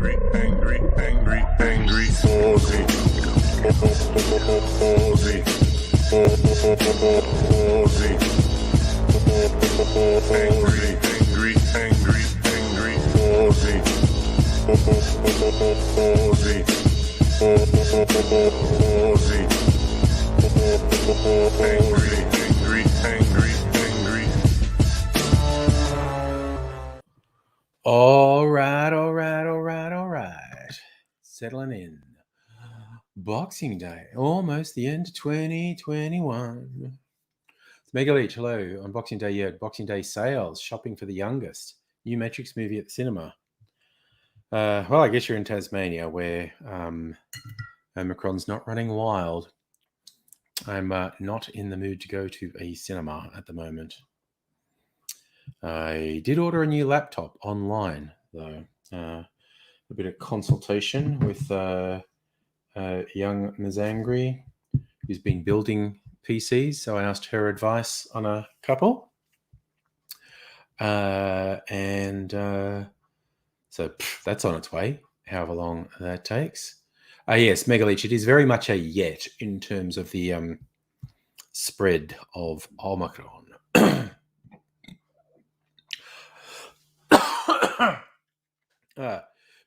All right. Settling in. Boxing Day, almost the end of 2021. It's Mega Leach, hello. On Boxing Day, yeah, Boxing Day sales, shopping for the youngest. New Matrix movie at the cinema. Well, I guess you're in Tasmania where Omicron's not running wild. I'm not in the mood to go to a cinema at the moment. I did order a new laptop online, though. A bit of consultation with young Ms. Angry, who's been building PCs. So I asked her advice on a couple. So that's on its way, however long that takes. Yes, Megaleech, it is very much a yet in terms of the spread of Omicron.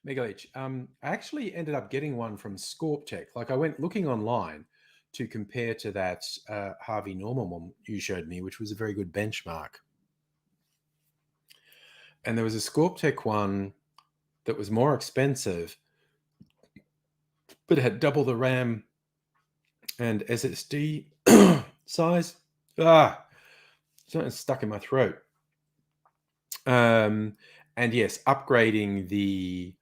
Megaleech, I actually ended up getting one from ScorpTech. Like I went looking online to compare to that Harvey Norman one you showed me, which was a very good benchmark. And there was a ScorpTech one that was more expensive, but it had double the RAM and SSD size. Something stuck in my throat. And yes, upgrading the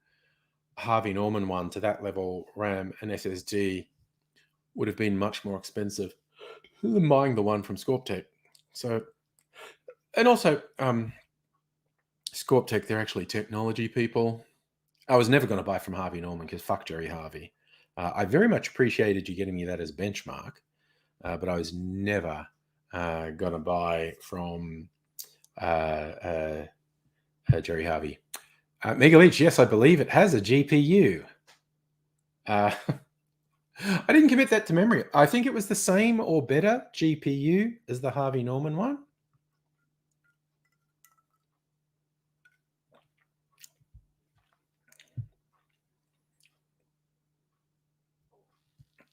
Harvey Norman one to that level RAM and SSD would have been much more expensive than buying the one from ScorpTech. So, and also, ScorpTech, they're actually technology people. I was never going to buy from Harvey Norman because fuck Jerry Harvey. I very much appreciated you getting me that as benchmark, but I was never going to buy from Jerry Harvey. Mega Leach, yes, I believe it has a GPU. I didn't commit that to memory. I think it was the same or better GPU as the Harvey Norman one.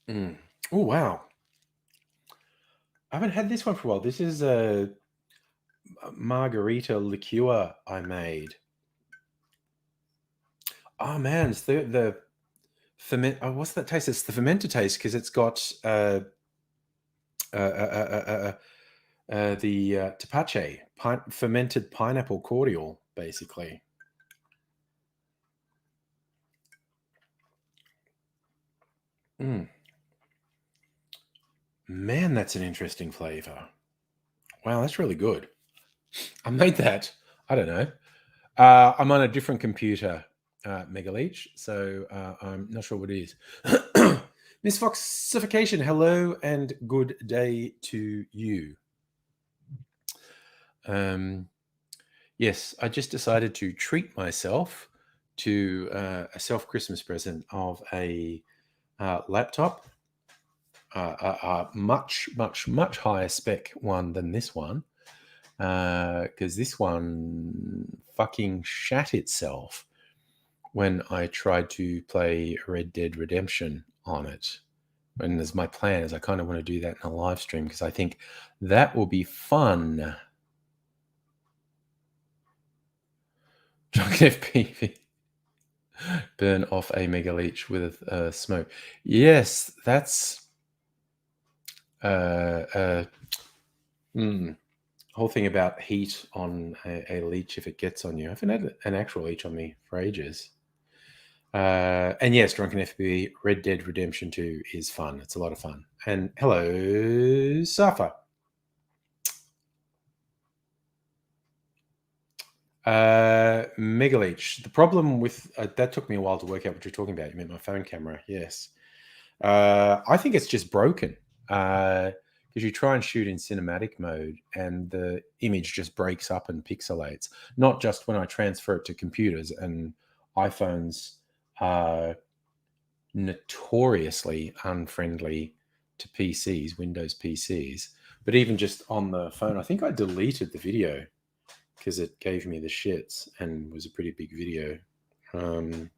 Oh, wow. I haven't had this one for a while. This is a Margarita Liqueur I made. Oh, man, it's the ferment. Oh, what's that taste? It's the fermented taste because it's got the tepache, fermented pineapple cordial, basically. Man, that's an interesting flavor. Wow, that's really good. I made that. I don't know. I'm on a different computer, Mega Leech, so I'm not sure what it is. Miss Foxification, hello and good day to you. Yes, I just decided to treat myself to a self-Christmas present of a laptop, a much higher spec one than this one, because this one fucking shat itself when I tried to play Red Dead Redemption on it. And as my plan is I kind of want to do that in a live stream because I think that will be fun. Drunken FPV. Burn off a Mega Leech with smoke. Yes, that's whole thing about heat on a leech if it gets on you. I haven't had an actual leech on me for ages. And yes, Drunken FPV, Red Dead Redemption 2 is fun. It's a lot of fun. And hello, Safa. Mega Leech. The problem with that took me a while to work out what you're talking about. You meant my phone camera. Yes. I think it's just broken. Because you try and shoot in cinematic mode and the image just breaks up and pixelates. Not just when I transfer it to computers and iPhones are notoriously unfriendly to PCs, Windows PCs. But even just on the phone, I think I deleted the video because it gave me the shits and was a pretty big video. Wait,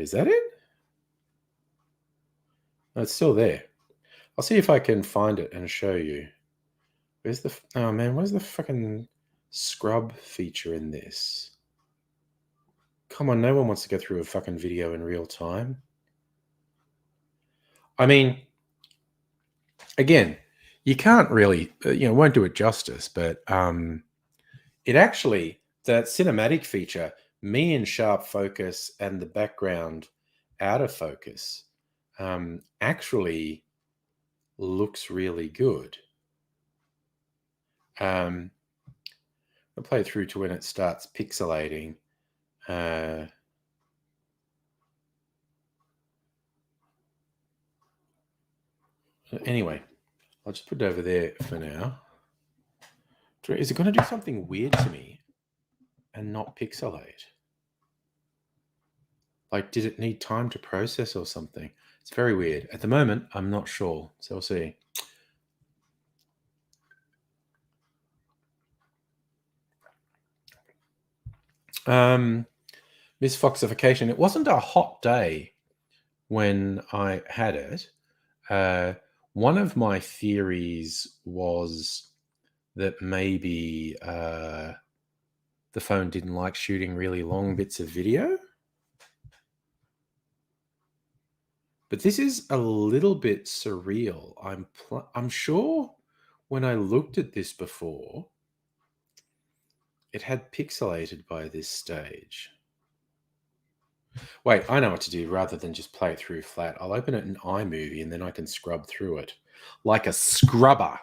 is that it? No, it's still there. I'll see if I can find it and show you. Where's the... Oh, man, where's the fucking scrub feature in this? Come on, no one wants to go through a fucking video in real time. I mean, again, you can't really, won't do it justice, but it actually, that cinematic feature, me in sharp focus and the background out of focus, actually looks really good. I'll play through to when it starts pixelating. Anyway, I'll just put it over there for now. Is it going to do something weird to me and not pixelate? Like, did it need time to process or something? It's very weird. At the moment, I'm not sure. So we'll see. Misfoxification. It wasn't a hot day when I had it. One of my theories was that maybe the phone didn't like shooting really long bits of video. But this is a little bit surreal. I'm sure when I looked at this before, it had pixelated by this stage. Wait, I know what to do rather than just play it through flat. I'll open it in iMovie and then I can scrub through it like a scrubber.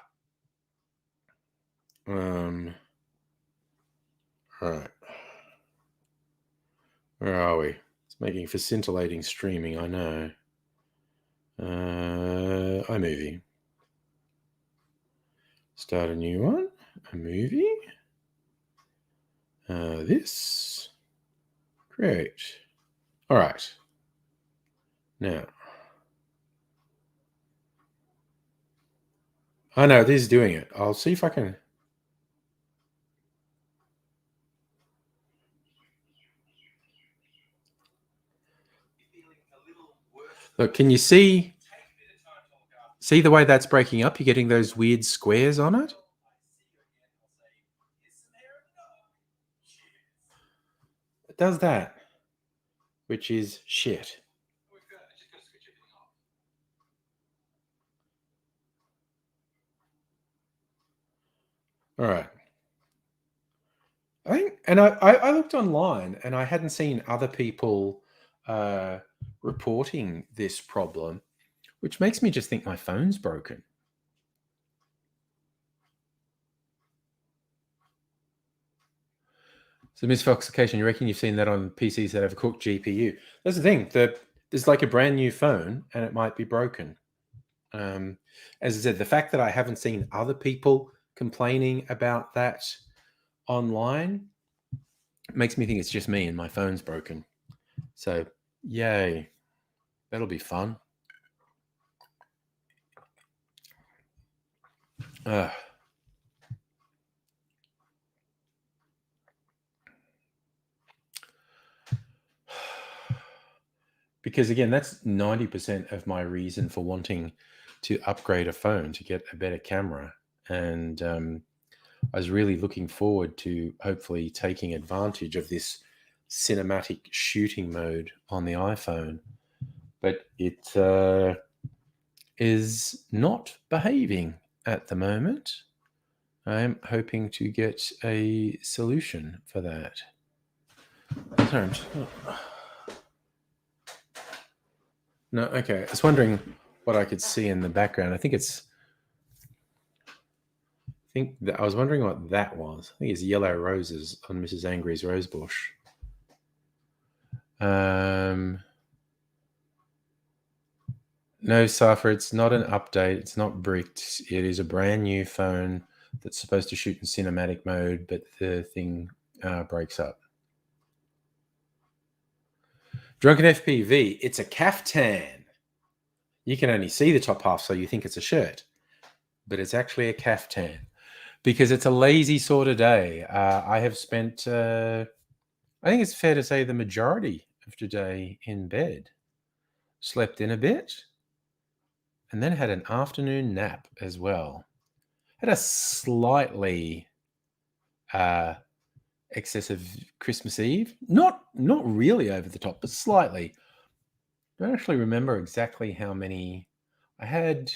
All right. Where are we? It's making for scintillating streaming, I know. iMovie. Start a new one. A movie. This. Great. All right. Now. I know, this is doing it. I'll see if I can... Look, can you see the way that's breaking up? You're getting those weird squares on it? It does that, which is shit. All right. I looked online and I hadn't seen other people reporting this problem, which makes me just think my phone's broken. So misfoxification, you reckon you've seen that on PCs that have a cooked GPU? That's the thing. There's like a brand new phone and it might be broken. As I said, the fact that I haven't seen other people complaining about that online makes me think it's just me and my phone's broken. So, yay. That'll be fun. Because again, that's 90% of my reason for wanting to upgrade a phone, to get a better camera. And I was really looking forward to hopefully taking advantage of this cinematic shooting mode on the iPhone. But it is not behaving at the moment. I'm hoping to get a solution for that. Sorry, No, okay. I was wondering what I could see in the background. I was wondering what that was. I think it's yellow roses on Mrs. Angry's rose bush. No, Safa, it's not an update. It's not bricked. It is a brand new phone that's supposed to shoot in cinematic mode, but the thing breaks up. Drunken FPV, it's a kaftan. You can only see the top half, so you think it's a shirt, but it's actually a kaftan because it's a lazy sort of day. I have spent, I think it's fair to say, the majority of today in bed. Slept in a bit, and then had an afternoon nap as well. Had a slightly excessive Christmas Eve. Not really over the top, but slightly. I don't actually remember exactly how many. I had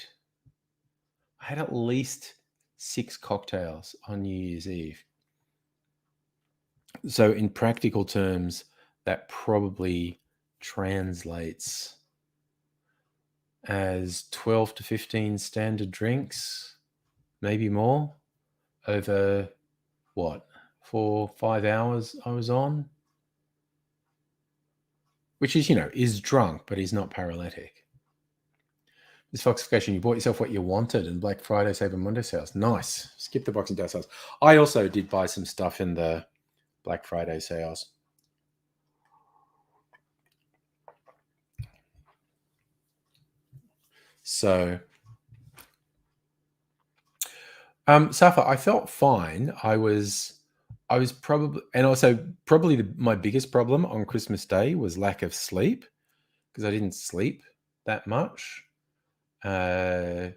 at least 6 cocktails on New Year's Eve. So in practical terms, that probably translates as 12 to 15 standard drinks, maybe more, over what, 4-5 hours I was on, which is, is drunk, but he's not paralytic. This Foxification, you bought yourself what you wanted in Black Friday, Cyber Monday sales. Nice. Skip the Boxing Day sales. I also did buy some stuff in the Black Friday sales. So, Safa, I felt fine. I was probably, and also probably my biggest problem on Christmas Day was lack of sleep, because I didn't sleep that much. And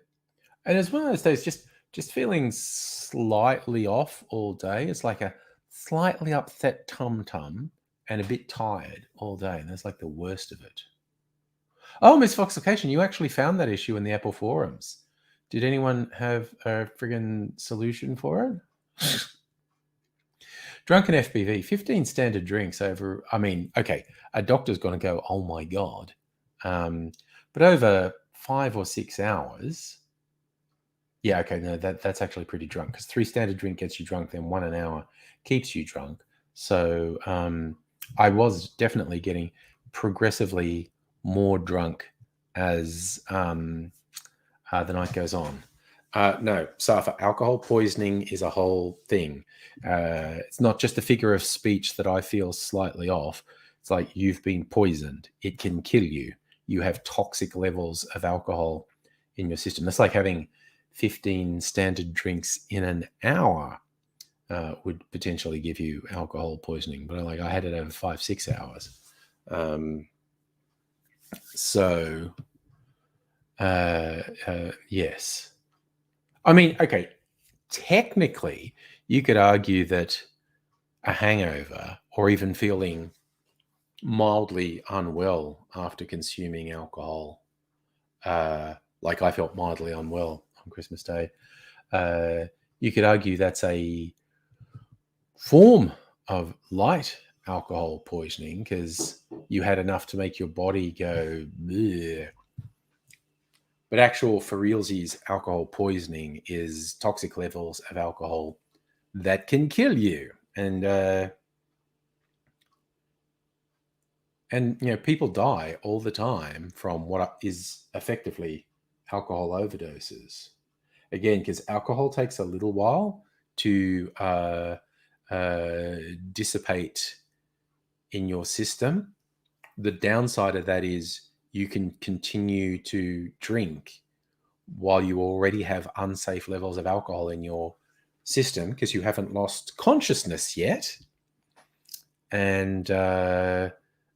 it's one of those days, just feeling slightly off all day. It's like a slightly upset tum-tum and a bit tired all day. And that's like the worst of it. Oh, Miss Foxification, you actually found that issue in the Apple forums. Did anyone have a friggin' solution for it? Drunken FBV, 15 standard drinks over, I mean, okay, a doctor's going to go, oh my God. But over 5 or 6 hours, yeah, okay, no, that's actually pretty drunk, because 3 standard drink gets you drunk, then 1 an hour keeps you drunk. So I was definitely getting progressively more drunk as the night goes on. No, Safa, alcohol poisoning is a whole thing. It's not just a figure of speech that I feel slightly off. It's like you've been poisoned. It can kill you. You have toxic levels of alcohol in your system. That's like having 15 standard drinks in an hour would potentially give you alcohol poisoning. But I had it over 5-6 hours. Yes. I mean, okay, technically, you could argue that a hangover or even feeling mildly unwell after consuming alcohol, like I felt mildly unwell on Christmas Day, you could argue that's a form of light alcohol poisoning, because you had enough to make your body go bleh. But actual for realsies, alcohol poisoning is toxic levels of alcohol that can kill you. And people die all the time from what is effectively alcohol overdoses. Again, because alcohol takes a little while to dissipate in your system. The downside of that is you can continue to drink while you already have unsafe levels of alcohol in your system, because you haven't lost consciousness yet. And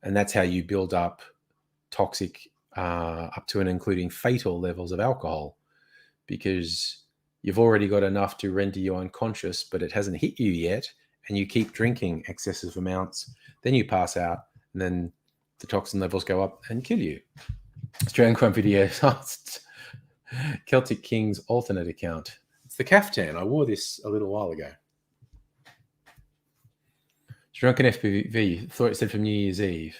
that's how you build up toxic, up to and including fatal levels of alcohol, because you've already got enough to render you unconscious, but it hasn't hit you yet, and you keep drinking excessive amounts. Then you pass out, and then the toxin levels go up and kill you. Australian Crime Video. Celtic King's alternate account. It's the kaftan. I wore this a little while ago. Drunken FPV. Thought it said from New Year's Eve.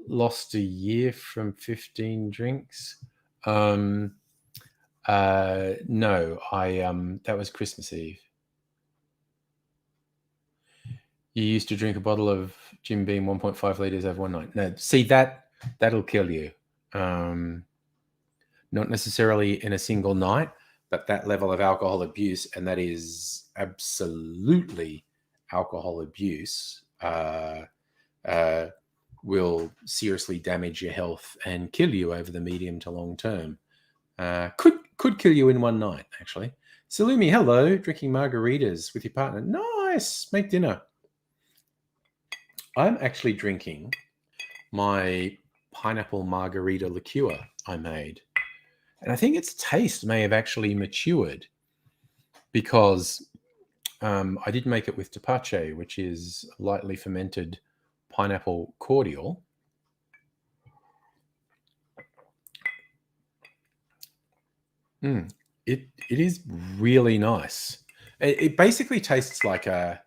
Lost a year from 15 drinks. No, that was Christmas Eve. You used to drink a bottle of Jim Beam 1.5 liters over one night. No, see, that'll kill you. Not necessarily in a single night, but that level of alcohol abuse, and that is absolutely alcohol abuse, will seriously damage your health and kill you over the medium to long term. Could kill you in one night, actually. Salumi, hello, drinking margaritas with your partner. Nice, make dinner. I'm actually drinking my pineapple margarita liqueur I made. And I think its taste may have actually matured because I did make it with tepache, which is lightly fermented pineapple cordial. It is really nice. It basically tastes like a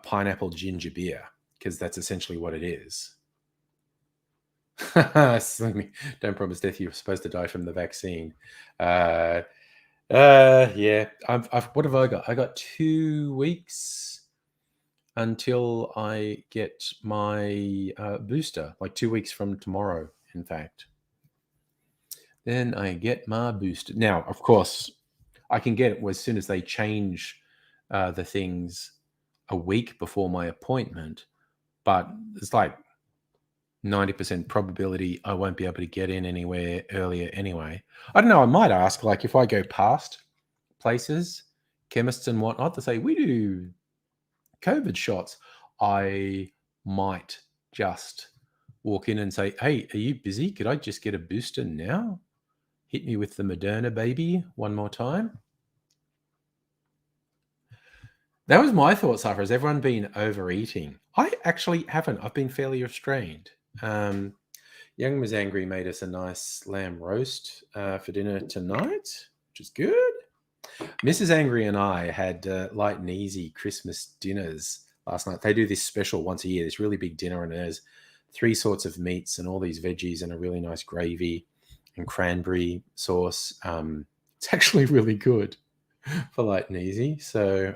pineapple ginger beer, because that's essentially what it is. Don't promise death. You're supposed to die from the vaccine. Yeah. What have I got? I got 2 weeks until I get my booster, like 2 weeks from tomorrow, in fact. Then I get my booster. Now, of course, I can get it as soon as they change the things a week before my appointment, but it's like 90% probability I won't be able to get in anywhere earlier anyway. I don't know. I might ask, like, if I go past places, chemists and whatnot, to say, we do COVID shots, I might just walk in and say, hey, are you busy? Could I just get a booster now? Hit me with the Moderna baby one more time. That was my thought, Safra. Has everyone been overeating? I actually haven't. I've been fairly restrained. Young Ms. Angry made us a nice lamb roast for dinner tonight, which is good. Mrs. Angry and I had light and easy Christmas dinners last night. They do this special once a year, this really big dinner, and there's 3 sorts of meats and all these veggies and a really nice gravy and cranberry sauce. It's actually really good for light and easy. So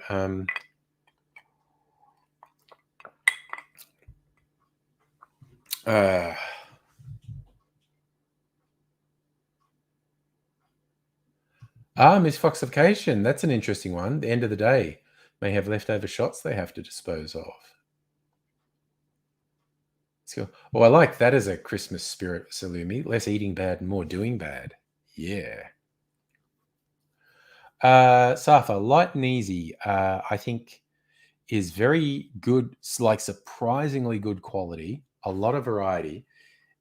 misfoxification. That's an interesting one. The end of the day may have leftover shots they have to dispose of. So, oh, I like that as a Christmas spirit, Salumi. Less eating bad and more doing bad. Yeah. Safa, light and easy, I think is very good, like surprisingly good quality, a lot of variety.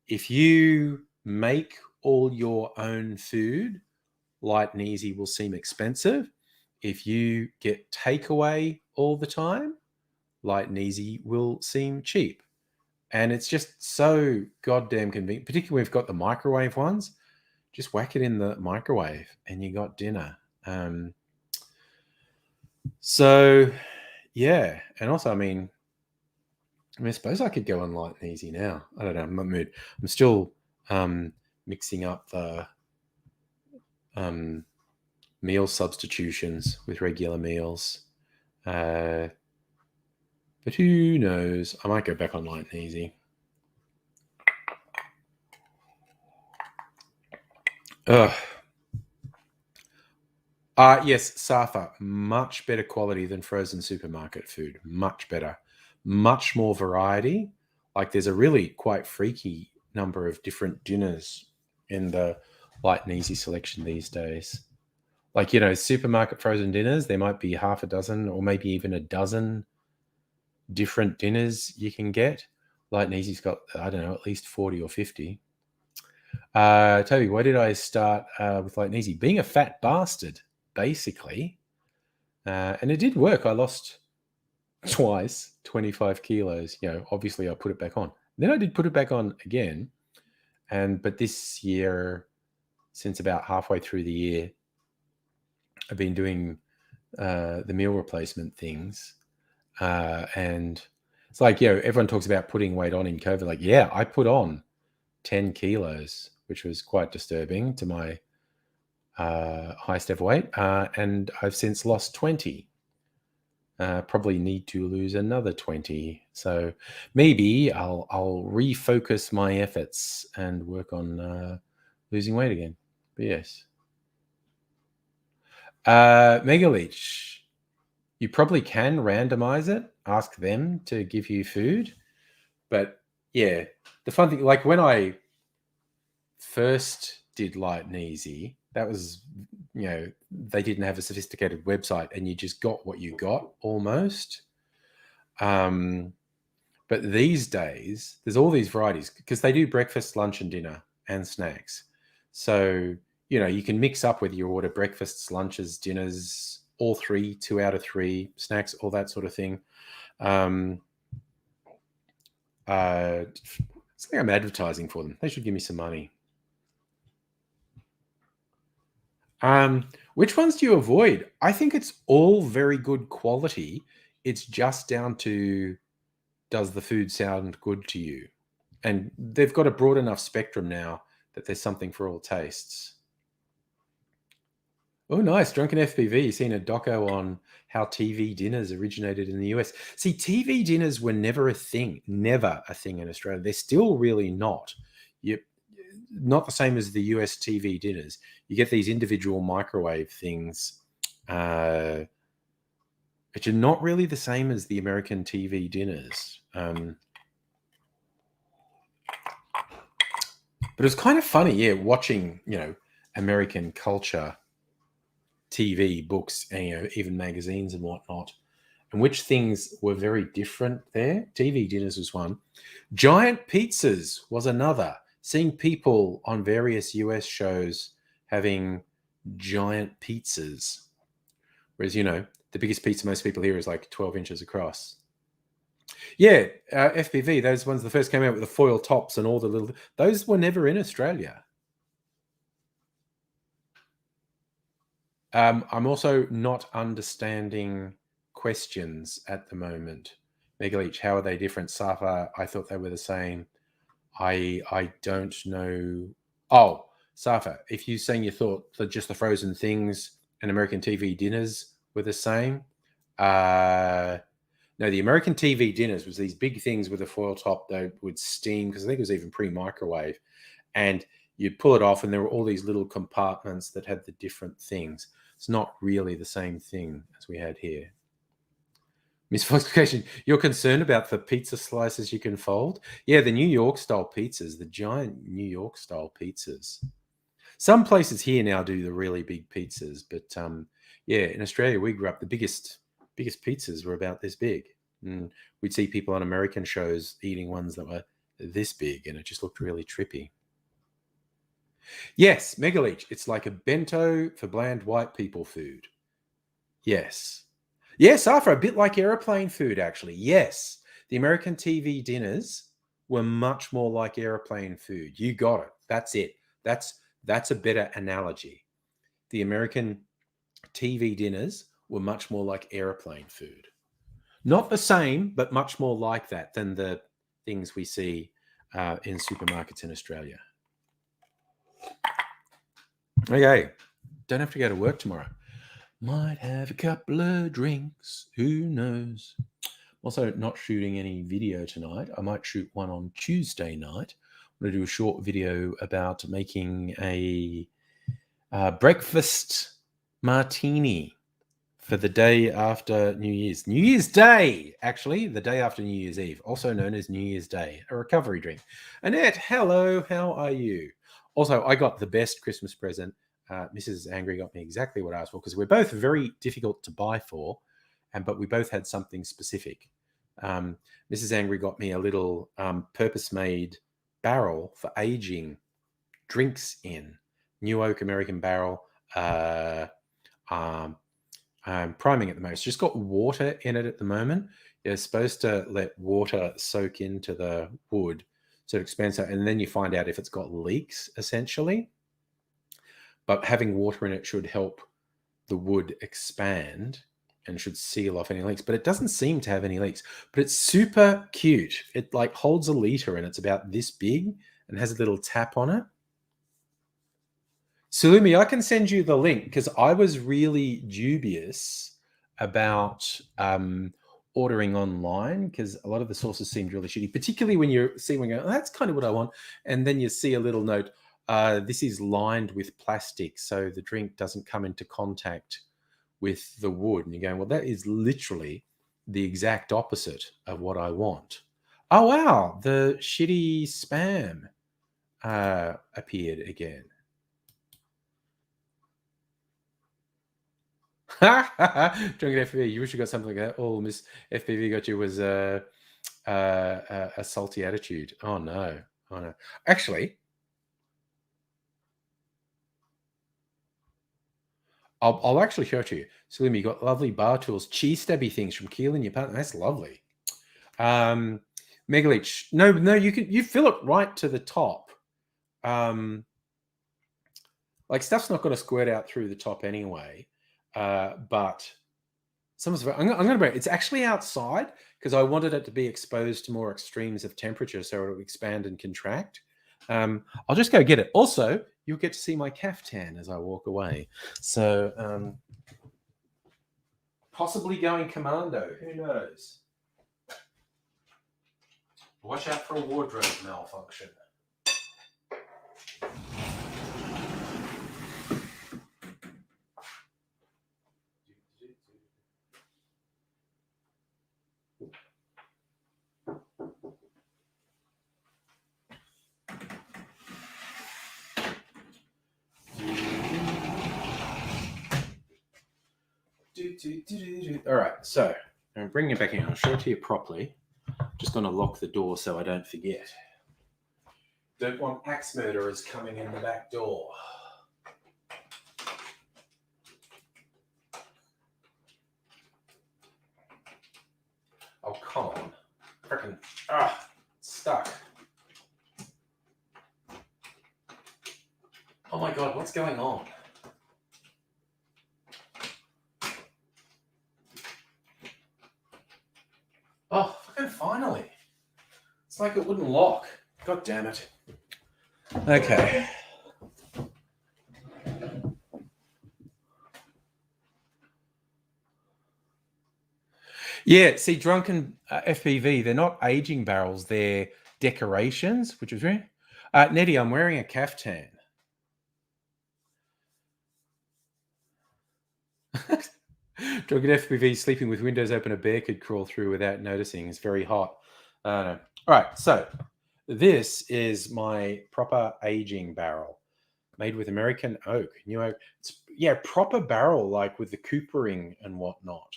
If you make all your own food, light and easy will seem expensive. If you get takeaway all the time, light and easy will seem cheap. And it's just so goddamn convenient, particularly when we've got the microwave ones. Just whack it in the microwave and you got dinner. So, yeah. And also, I suppose I could go on light and easy now. I don't know. I'm not mood. I'm still mixing up the meal substitutions with regular meals. But who knows? I might go back on light and easy. Yes, Safa, much better quality than frozen supermarket food. Much better. Much more variety. Like there's a really quite freaky number of different dinners in the light and easy selection these days. Like, supermarket frozen dinners, there might be half a dozen or maybe even a dozen different dinners you can get. Light and easy's got, I don't know, at least 40 or 50. Toby, why did I start with light and easy? Being a fat bastard, basically. And it did work. I lost twice 25 kilos. Obviously I put it back on. Then I did put it back on again. But this year, since about halfway through the year, I've been doing the meal replacement things. And it's like, everyone talks about putting weight on in COVID. Like, yeah, I put on 10 kilos, which was quite disturbing to my highest ever weight. And I've since lost 20. Probably need to lose another 20. So maybe I'll refocus my efforts and work on losing weight again. But yes. Megaleech, you probably can randomize it, ask them to give you food. But yeah, the fun thing, like when I first did Light and Easy, that was, they didn't have a sophisticated website and you just got what you got almost. But these days, there's all these varieties because they do breakfast, lunch, and dinner and snacks. So, you can mix up whether you order breakfasts, lunches, dinners, all three, 2 out of 3, snacks, all that sort of thing. It's like I'm advertising for them. They should give me some money. Which ones do you avoid? I think it's all very good quality. It's just down to, does the food sound good to you? And they've got a broad enough spectrum now that there's something for all tastes. Oh, nice. Drunken FPV. You've seen a doco on how TV dinners originated in the US. See, TV dinners were never a thing in Australia. They're still really not. Not the same as the US TV dinners. You get these individual microwave things, which are not really the same as the American TV dinners. But it's kind of funny, watching, American culture, TV, books, and, even magazines and whatnot, and which things were very different there. TV dinners was one. Giant pizzas was another. Seeing people on various US shows having giant pizzas, whereas, the biggest pizza most people hear is like 12 inches across. Yeah, FPV, those ones that first came out with the foil tops and all the little, those were never in Australia. I'm also not understanding questions at the moment. Megaleech, how are they different? Safa, I thought they were the same. I don't know. Oh, Safa, if you're saying you thought that just the frozen things and American TV dinners were the same, no, the American TV dinners was these big things with a foil top that would steam, because I think it was even pre-microwave, and you'd pull it off and there were all these little compartments that had the different things. It's not really the same thing as we had here. Miss Foxcation, you're concerned about the pizza slices you can fold? Yeah, the New York style pizzas, the giant New York style pizzas. Some places here now do the really big pizzas, but in Australia we grew up, the biggest pizzas were about this big. And we'd see people on American shows eating ones that were this big, and it just looked really trippy. Yes, Megaleech, it's like a bento for bland white people food. Yes. Yes, Afra, a bit like airplane food, actually. Yes. The American TV dinners were much more like airplane food. You got it. That's it. That's a better analogy. The American TV dinners were much more like airplane food. Not the same, but much more like that than the things we see in supermarkets in Australia. Okay. Don't have to go to work tomorrow. Might have a couple of drinks. Who knows? Also, not shooting any video tonight. I might shoot one on Tuesday night. I'm going to do a short video about making a breakfast martini for the day after New Year's. New Year's Day, actually, the day after New Year's Eve, also known as New Year's Day, a recovery drink. Annette, hello, how are you? Also, I got the best Christmas present. Mrs. Angry got me exactly what I asked for, because we're both very difficult to buy for, but we both had something specific. Mrs. Angry got me a little purpose-made barrel for aging drinks in. New Oak American barrel. Priming at the moment. It's just got water in it at the moment. You're supposed to let water soak into the wood so it expands out, and then you find out if it's got leaks, essentially. But having water in it should help the wood expand and should seal off any leaks. But it doesn't seem to have any leaks. But it's super cute. It like holds a liter and it's about this big and has a little tap on it. Sulumi, I can send you the link, because I was really dubious about ordering online, because a lot of the sources seemed really shitty, particularly when you see one go, oh, that's kind of what I want. And then you see a little note, this is lined with plastic, so the drink doesn't come into contact with the wood. And you're going, well, that is literally the exact opposite of what I want. Oh wow, the shitty spam appeared again. Drunken FPV, you wish you got something like that. All Miss FPV got you was a salty attitude. Oh no, oh no. Actually, I'll actually show it to you. Salim, you got lovely bar tools, cheese stabby things from Keel and your partner. That's lovely. Megaleech. No, you fill it right to the top. Like stuff's not going to squirt out through the top anyway. But I'm going to break. It's actually outside because I wanted it to be exposed to more extremes of temperature, so it will expand and contract. I'll just go get it. Also, you'll get to see my kaftan as I walk away. So possibly going commando. Who knows? Watch out for a wardrobe malfunction. All right, so I'm bringing it back in. I'll show it to you properly. Just going to lock the door so I don't forget. Don't want axe murderers coming in the back door. Oh, come on. Freaking, stuck. Oh my God, what's going on? Oh, fucking finally. It's like it wouldn't lock. God damn it. Okay. Yeah, see, drunken FPV, they're not aging barrels, they're decorations, which is very... Nettie, I'm wearing a kaftan. Drunken FPV, sleeping with windows open, a bear could crawl through without noticing. It's very hot. All right, so this is my proper aging barrel made with American oak, new oak. It's, yeah, proper barrel, like with the coopering and whatnot.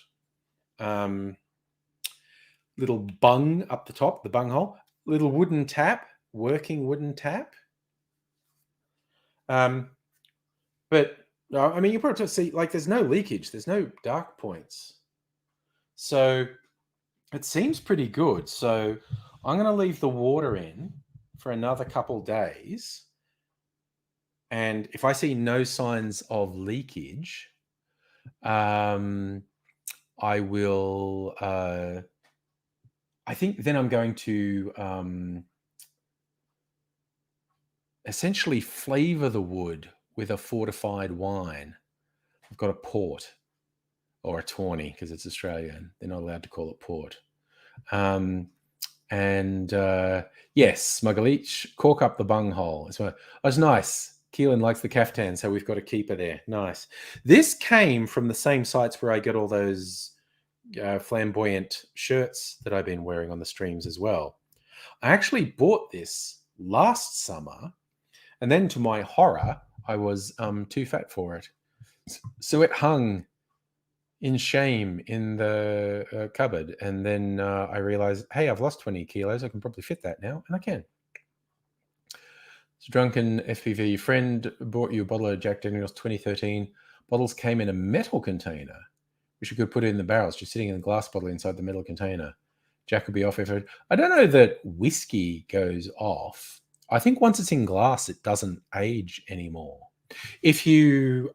Little bung up the top, the bung hole, little wooden tap, working wooden tap. But I mean, you probably see, like, there's no leakage, there's no dark points. So it seems pretty good. So I'm going to leave the water in for another couple days. And if I see no signs of leakage, I will, I think then I'm going to essentially flavor the wood with a fortified wine. I've got a port or a tawny because it's Australian. They're not allowed to call it port. Yes, Margarita, cork up the bung hole. It's nice. Keelan likes the kaftan, so we've got a keeper there. Nice. This came from the same sites where I get all those flamboyant shirts that I've been wearing on the streams as well. I actually bought this last summer, and then to my horror, I was too fat for it. So it hung in shame in the cupboard. And then I realized, hey, I've lost 20 kilos. I can probably fit that now. And I can. So drunken FPV friend bought you a bottle of Jack Daniels 2013. Bottles came in a metal container, which you could put in the barrels, just sitting in a glass bottle inside the metal container. Jack would be off if it... I don't know that whiskey goes off. I think once it's in glass, it doesn't age anymore. If you've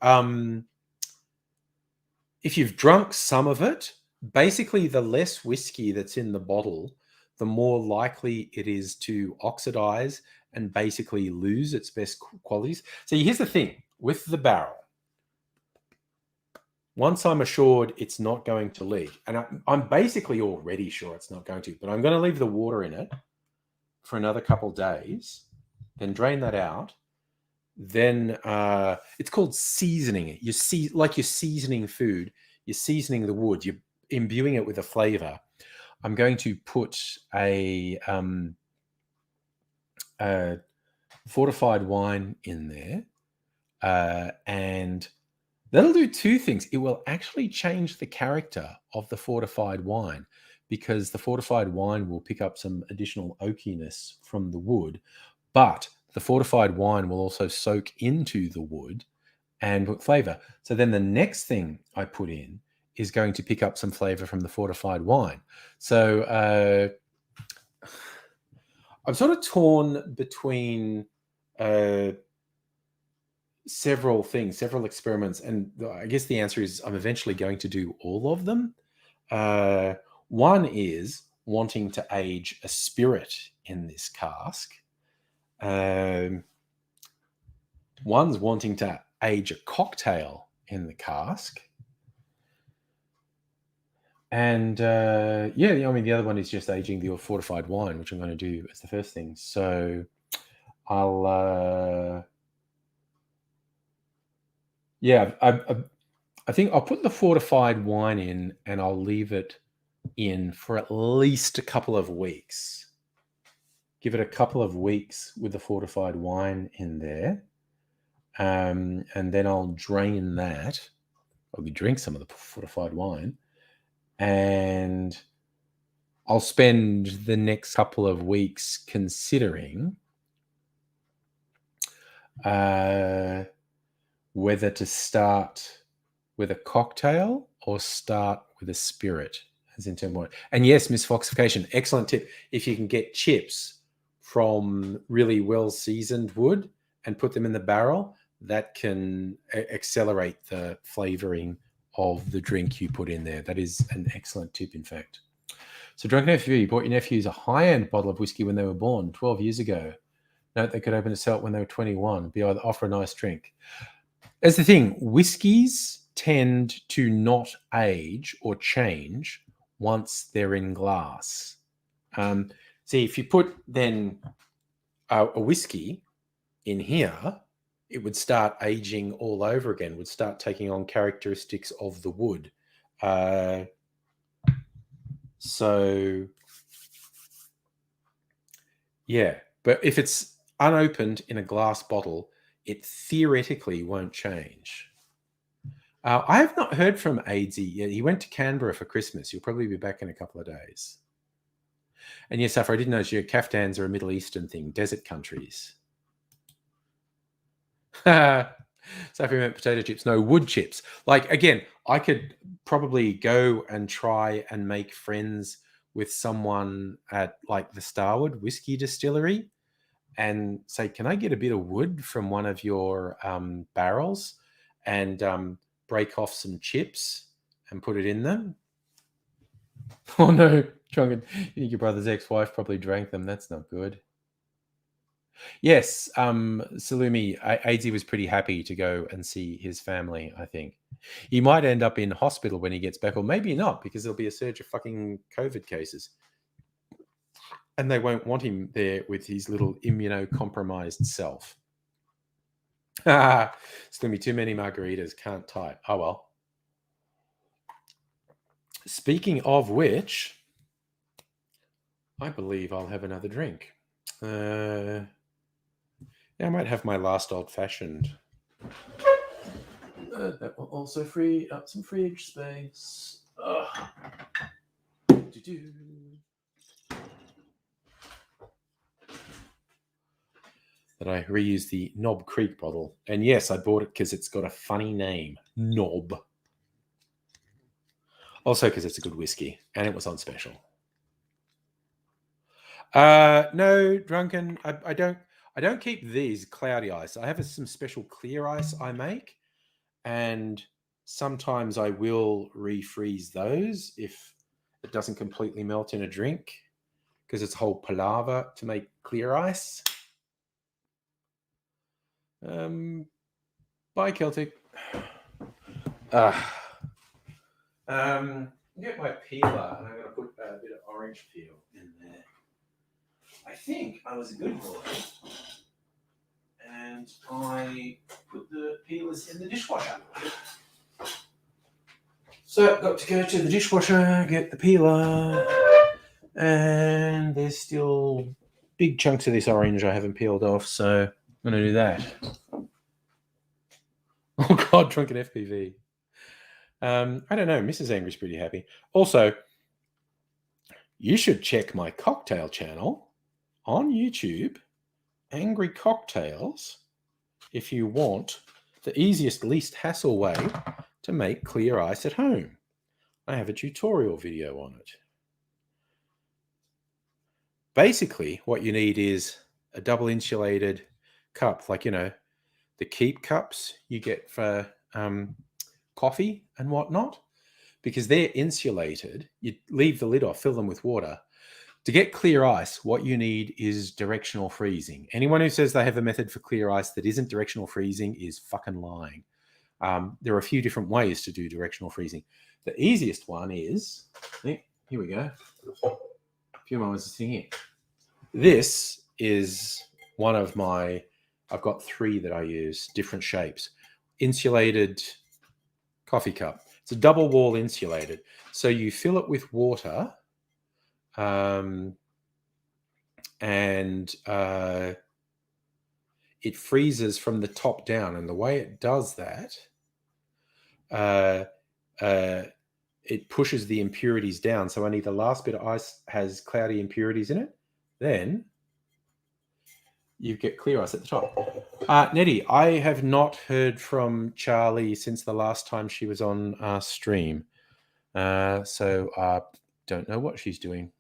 drunk some of it, basically the less whiskey that's in the bottle, the more likely it is to oxidize and basically lose its best qualities. So here's the thing with the barrel. Once I'm assured it's not going to leak, and I'm basically already sure it's not going to, but I'm going to leave the water in it for another couple of days, then drain that out. Then it's called seasoning it. Like you're seasoning food, you're seasoning the wood, you're imbuing it with a flavor. I'm going to put a fortified wine in there, and that'll do two things. It will actually change the character of the fortified wine because the fortified wine will pick up some additional oakiness from the wood, but the fortified wine will also soak into the wood and put flavor. So then the next thing I put in is going to pick up some flavor from the fortified wine. So I'm sort of torn between several things, several experiments, and I guess the answer is I'm eventually going to do all of them. One is wanting to age a spirit in this cask. One's wanting to age a cocktail in the cask. And the other one is just aging the fortified wine, which I'm going to do as the first thing. So I'll, I think I'll put the fortified wine in and I'll leave it in for at least a couple of weeks. Give it a couple of weeks with the fortified wine in there. And then I'll drain that. I'll drink some of the fortified wine. And I'll spend the next couple of weeks considering whether to start with a cocktail or start with a spirit. As in term one. And yes, misfoxification, excellent tip. If you can get chips from really well-seasoned wood and put them in the barrel, that can accelerate the flavoring of the drink you put in there. That is an excellent tip, in fact. So Drunk Nephew, you bought your nephews a high-end bottle of whiskey when they were born 12 years ago. Note they could open a sell it when they were 21. Be either offer a nice drink. That's the thing. Whiskies tend to not age or change once they're in glass. See, if you put then a whiskey in here, it would start aging all over again, would start taking on characteristics of the wood. So, yeah. But if it's unopened in a glass bottle, it theoretically won't change. I have not heard from Aidsy yet. He went to Canberra for Christmas. He'll probably be back in a couple of days. And yes, Safra, I didn't know your kaftans are a Middle Eastern thing, desert countries. Safra meant potato chips, no, wood chips. Like, again, I could probably go and try and make friends with someone at like the Starwood Whiskey Distillery and say, can I get a bit of wood from one of your barrels and break off some chips and put it in them? Oh no, drunken. You think your brother's ex-wife probably drank them. That's not good. Yes, Salumi, Aidsy was pretty happy to go and see his family, I think. He might end up in hospital when he gets back, or maybe not, because there'll be a surge of fucking COVID cases. And they won't want him there with his little immunocompromised self. It's going to be too many margaritas, can't type. Oh well. Speaking of which, I believe I'll have another drink. Yeah, I might have my last old-fashioned. That will also free up some fridge space. That I reuse the Knob Creek bottle. And yes, I bought it because it's got a funny name. Knob. Also because it's a good whiskey. And it was on special. No, Drunken. I don't keep these cloudy ice. I have some special clear ice I make. And sometimes I will refreeze those if it doesn't completely melt in a drink. Because it's a whole palaver to make clear ice. Bye, Celtic. Get my peeler, and I'm going to put a bit of orange peel in there. I think I was a good boy, and I put the peelers in the dishwasher. So I've got to go to the dishwasher, get the peeler. And there's still big chunks of this orange I haven't peeled off, so I'm going to do that. Oh, God, drunken FPV. I don't know. Mrs. Angry's pretty happy. Also, you should check my cocktail channel on YouTube, Angry Cocktails, if you want the easiest, least hassle way to make clear ice at home. I have a tutorial video on it. Basically, what you need is a double insulated cup, like, the keep cups you get for coffee and whatnot, because they're insulated. You leave the lid off, fill them with water. To get clear ice, what you need is directional freezing. Anyone who says they have a method for clear ice that isn't directional freezing is fucking lying. There are a few different ways to do directional freezing. The easiest one is, here we go. A few moments of singing. This is one of my, I've got 3 that I use, different shapes. Insulated coffee cup. It's a double wall insulated. So you fill it with water, and it freezes from the top down. And the way it does that, it pushes the impurities down. So only the last bit of ice has cloudy impurities in it. Then you get clear ice at the top. Nettie, I have not heard from Charlie since the last time she was on our stream. So I don't know what she's doing.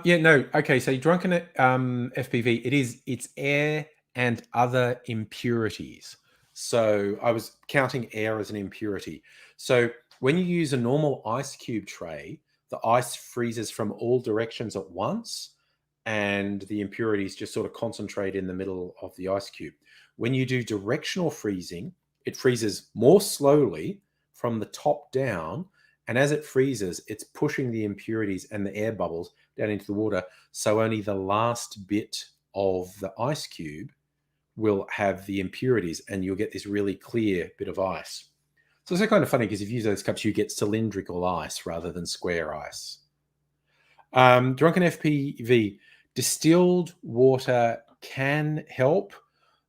Yeah, no. Okay, so drunken FPV, it's air and other impurities. So I was counting air as an impurity. So when you use a normal ice cube tray, the ice freezes from all directions at once, and the impurities just sort of concentrate in the middle of the ice cube. When you do directional freezing, it freezes more slowly from the top down, and as it freezes, it's pushing the impurities and the air bubbles down into the water. So only the last bit of the ice cube will have the impurities, and you'll get this really clear bit of ice. So it's kind of funny because if you use those cups, you get cylindrical ice rather than square ice. Drunken FPV, distilled water can help,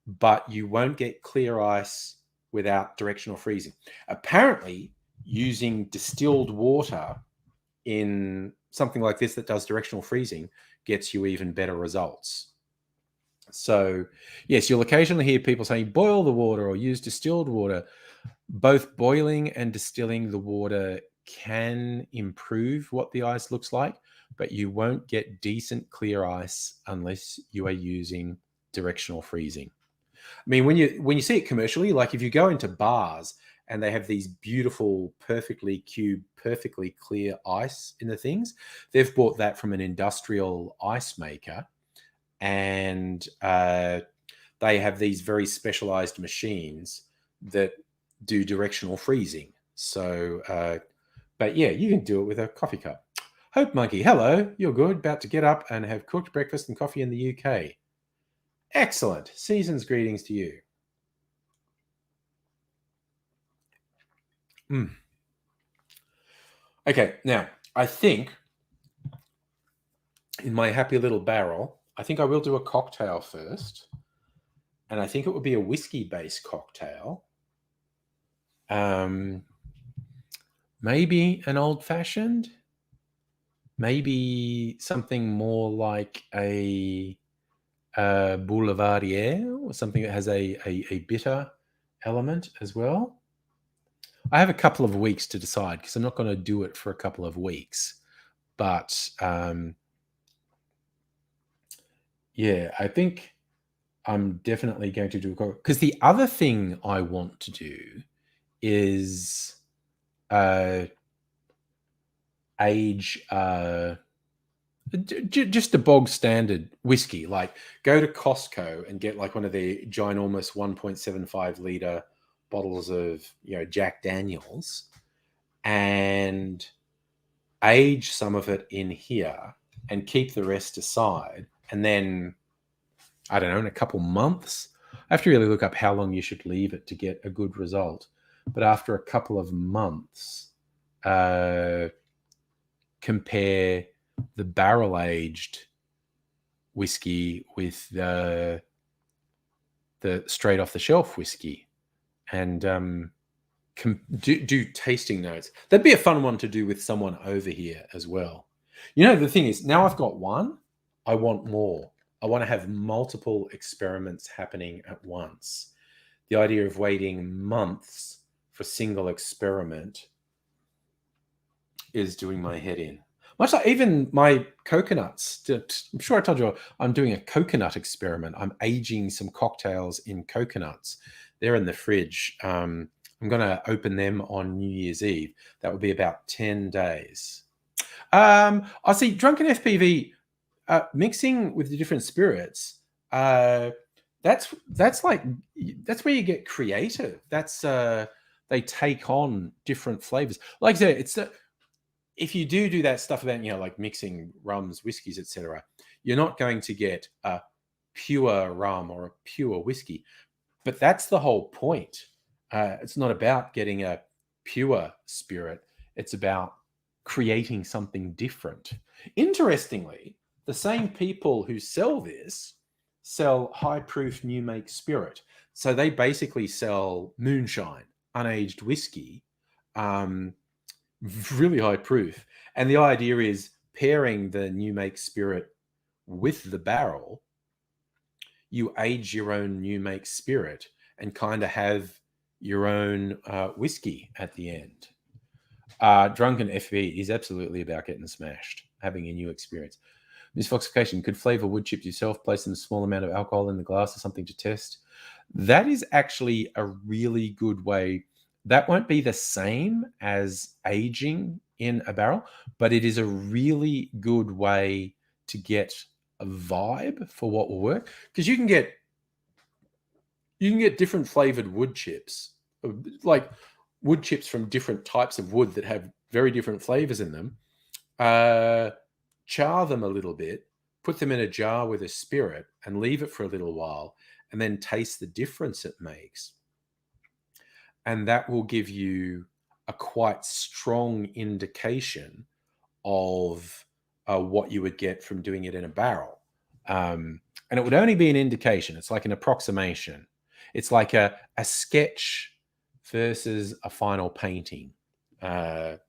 but you won't get clear ice without directional freezing. Apparently, using distilled water in something like this that does directional freezing gets you even better results. So, yes, you'll occasionally hear people saying boil the water or use distilled water. Both boiling and distilling the water can improve what the ice looks like, but you won't get decent clear ice unless you are using directional freezing. I mean, when you see it commercially, like if you go into bars and they have these beautiful, perfectly cubed, perfectly clear ice in the things, they've bought that from an industrial ice maker, and they have these very specialized machines that do directional freezing. So, but yeah, you can do it with a coffee cup. Hope Monkey, hello, you're good. About to get up and have cooked breakfast and coffee in the UK. Excellent. Season's greetings to you. Okay, now I think in my happy little barrel, I think I will do a cocktail first, and I think it would be a whiskey-based cocktail. Maybe an old-fashioned, maybe something more like a boulevardier, or something that has a bitter element as well. I have a couple of weeks to decide because I'm not going to do it for a couple of weeks. But yeah, I think I'm definitely going to do it. Because the other thing I want to do is age just a bog standard whiskey. Like go to Costco and get like one of the ginormous 1.75 liter bottles of Jack Daniels, and age some of it in here and keep the rest aside, and then I don't know, in a couple months. I have to really look up how long you should leave it to get a good result. But after a couple of months, compare the barrel aged whiskey with the straight off the shelf whiskey, and do tasting notes. That'd be a fun one to do with someone over here as well. The thing is, now I've got one, I want more. I want to have multiple experiments happening at once. The idea of waiting months for a single experiment is doing my head in. Much like even my coconuts. I'm sure I told you I'm doing a coconut experiment. I'm aging some cocktails in coconuts. They're in the fridge. I'm going to open them on New Year's Eve. That would be about 10 days. I see drunken FPV mixing with the different spirits. That's where you get creative. That's they take on different flavors. Like I said, it's if you do that stuff about like mixing rums, whiskeys, etc., you're not going to get a pure rum or a pure whiskey. But that's the whole point. It's not about getting a pure spirit. It's about creating something different. Interestingly, the same people who sell this sell high proof new make spirit. So they basically sell moonshine, unaged whiskey, really high proof. And the idea is pairing the new make spirit with the barrel, you age your own new make spirit and kind of have your own whiskey at the end. Drunken FB is absolutely about getting smashed, having a new experience. Misfoxification, could flavor wood chips yourself, place in a small amount of alcohol in the glass or something to test. That is actually a really good way. That won't be the same as aging in a barrel, but it is a really good way to get a vibe for what will work. Because you can get different flavored wood chips, like wood chips from different types of wood that have very different flavors in them. Char them a little bit, put them in a jar with a spirit and leave it for a little while, and then taste the difference it makes. And that will give you a quite strong indication of what you would get from doing it in a barrel. And it would only be an indication. It's like an approximation. It's like a sketch versus a final painting. But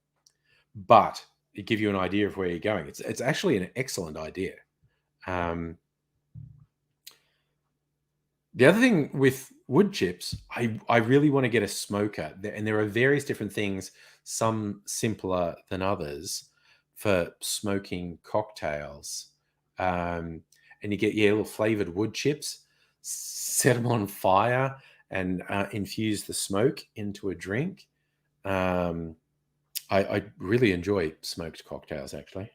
it gives you an idea of where you're going. It's actually an excellent idea. The other thing with wood chips, I really want to get a smoker. And there are various different things, some simpler than others, for smoking cocktails. And you get little flavored wood chips, set them on fire and infuse the smoke into a drink. I really enjoy smoked cocktails, actually.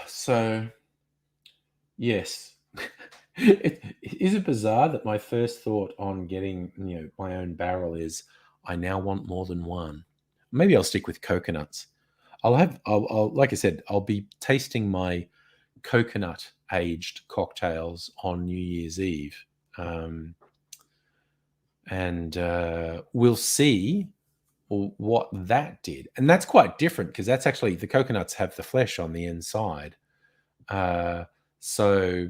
So yes. Is it bizarre that my first thought on getting my own barrel is I now want more than one? Maybe I'll stick with coconuts. I'll like I said, I'll be tasting my coconut aged cocktails on New Year's Eve, and we'll see what that did. And that's quite different because that's actually, the coconuts have the flesh on the inside. So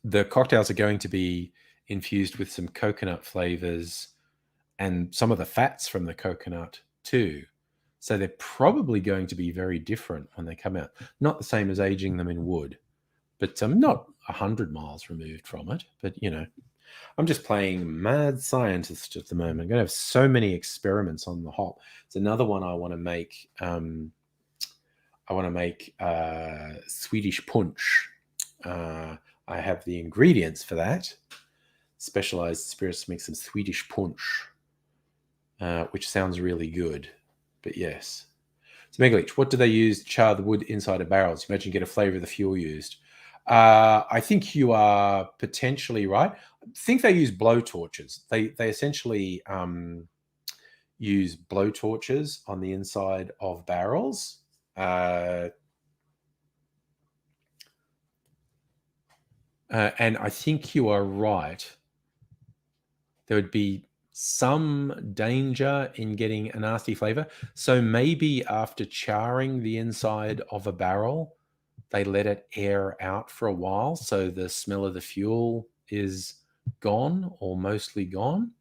the cocktails are going to be infused with some coconut flavors and some of the fats from the coconut too. So they're probably going to be very different when they come out. Not the same as aging them in wood, but not 100 miles removed from it. But, I'm just playing mad scientist at the moment. I'm going to have so many experiments on the hop. It's another one I want to make. Swedish punch. I have the ingredients for that. Specialized spirits to make some Swedish punch, which sounds really good. But yes. So Megaleech, what do they use to char the wood inside of barrels? Imagine get a flavor of the fuel used. I think you are potentially right. I think they use blow torches. They essentially use blow torches on the inside of barrels. And I think you are right. There would be some danger in getting a nasty flavor. So maybe after charring the inside of a barrel, they let it air out for a while so the smell of the fuel is gone or mostly gone.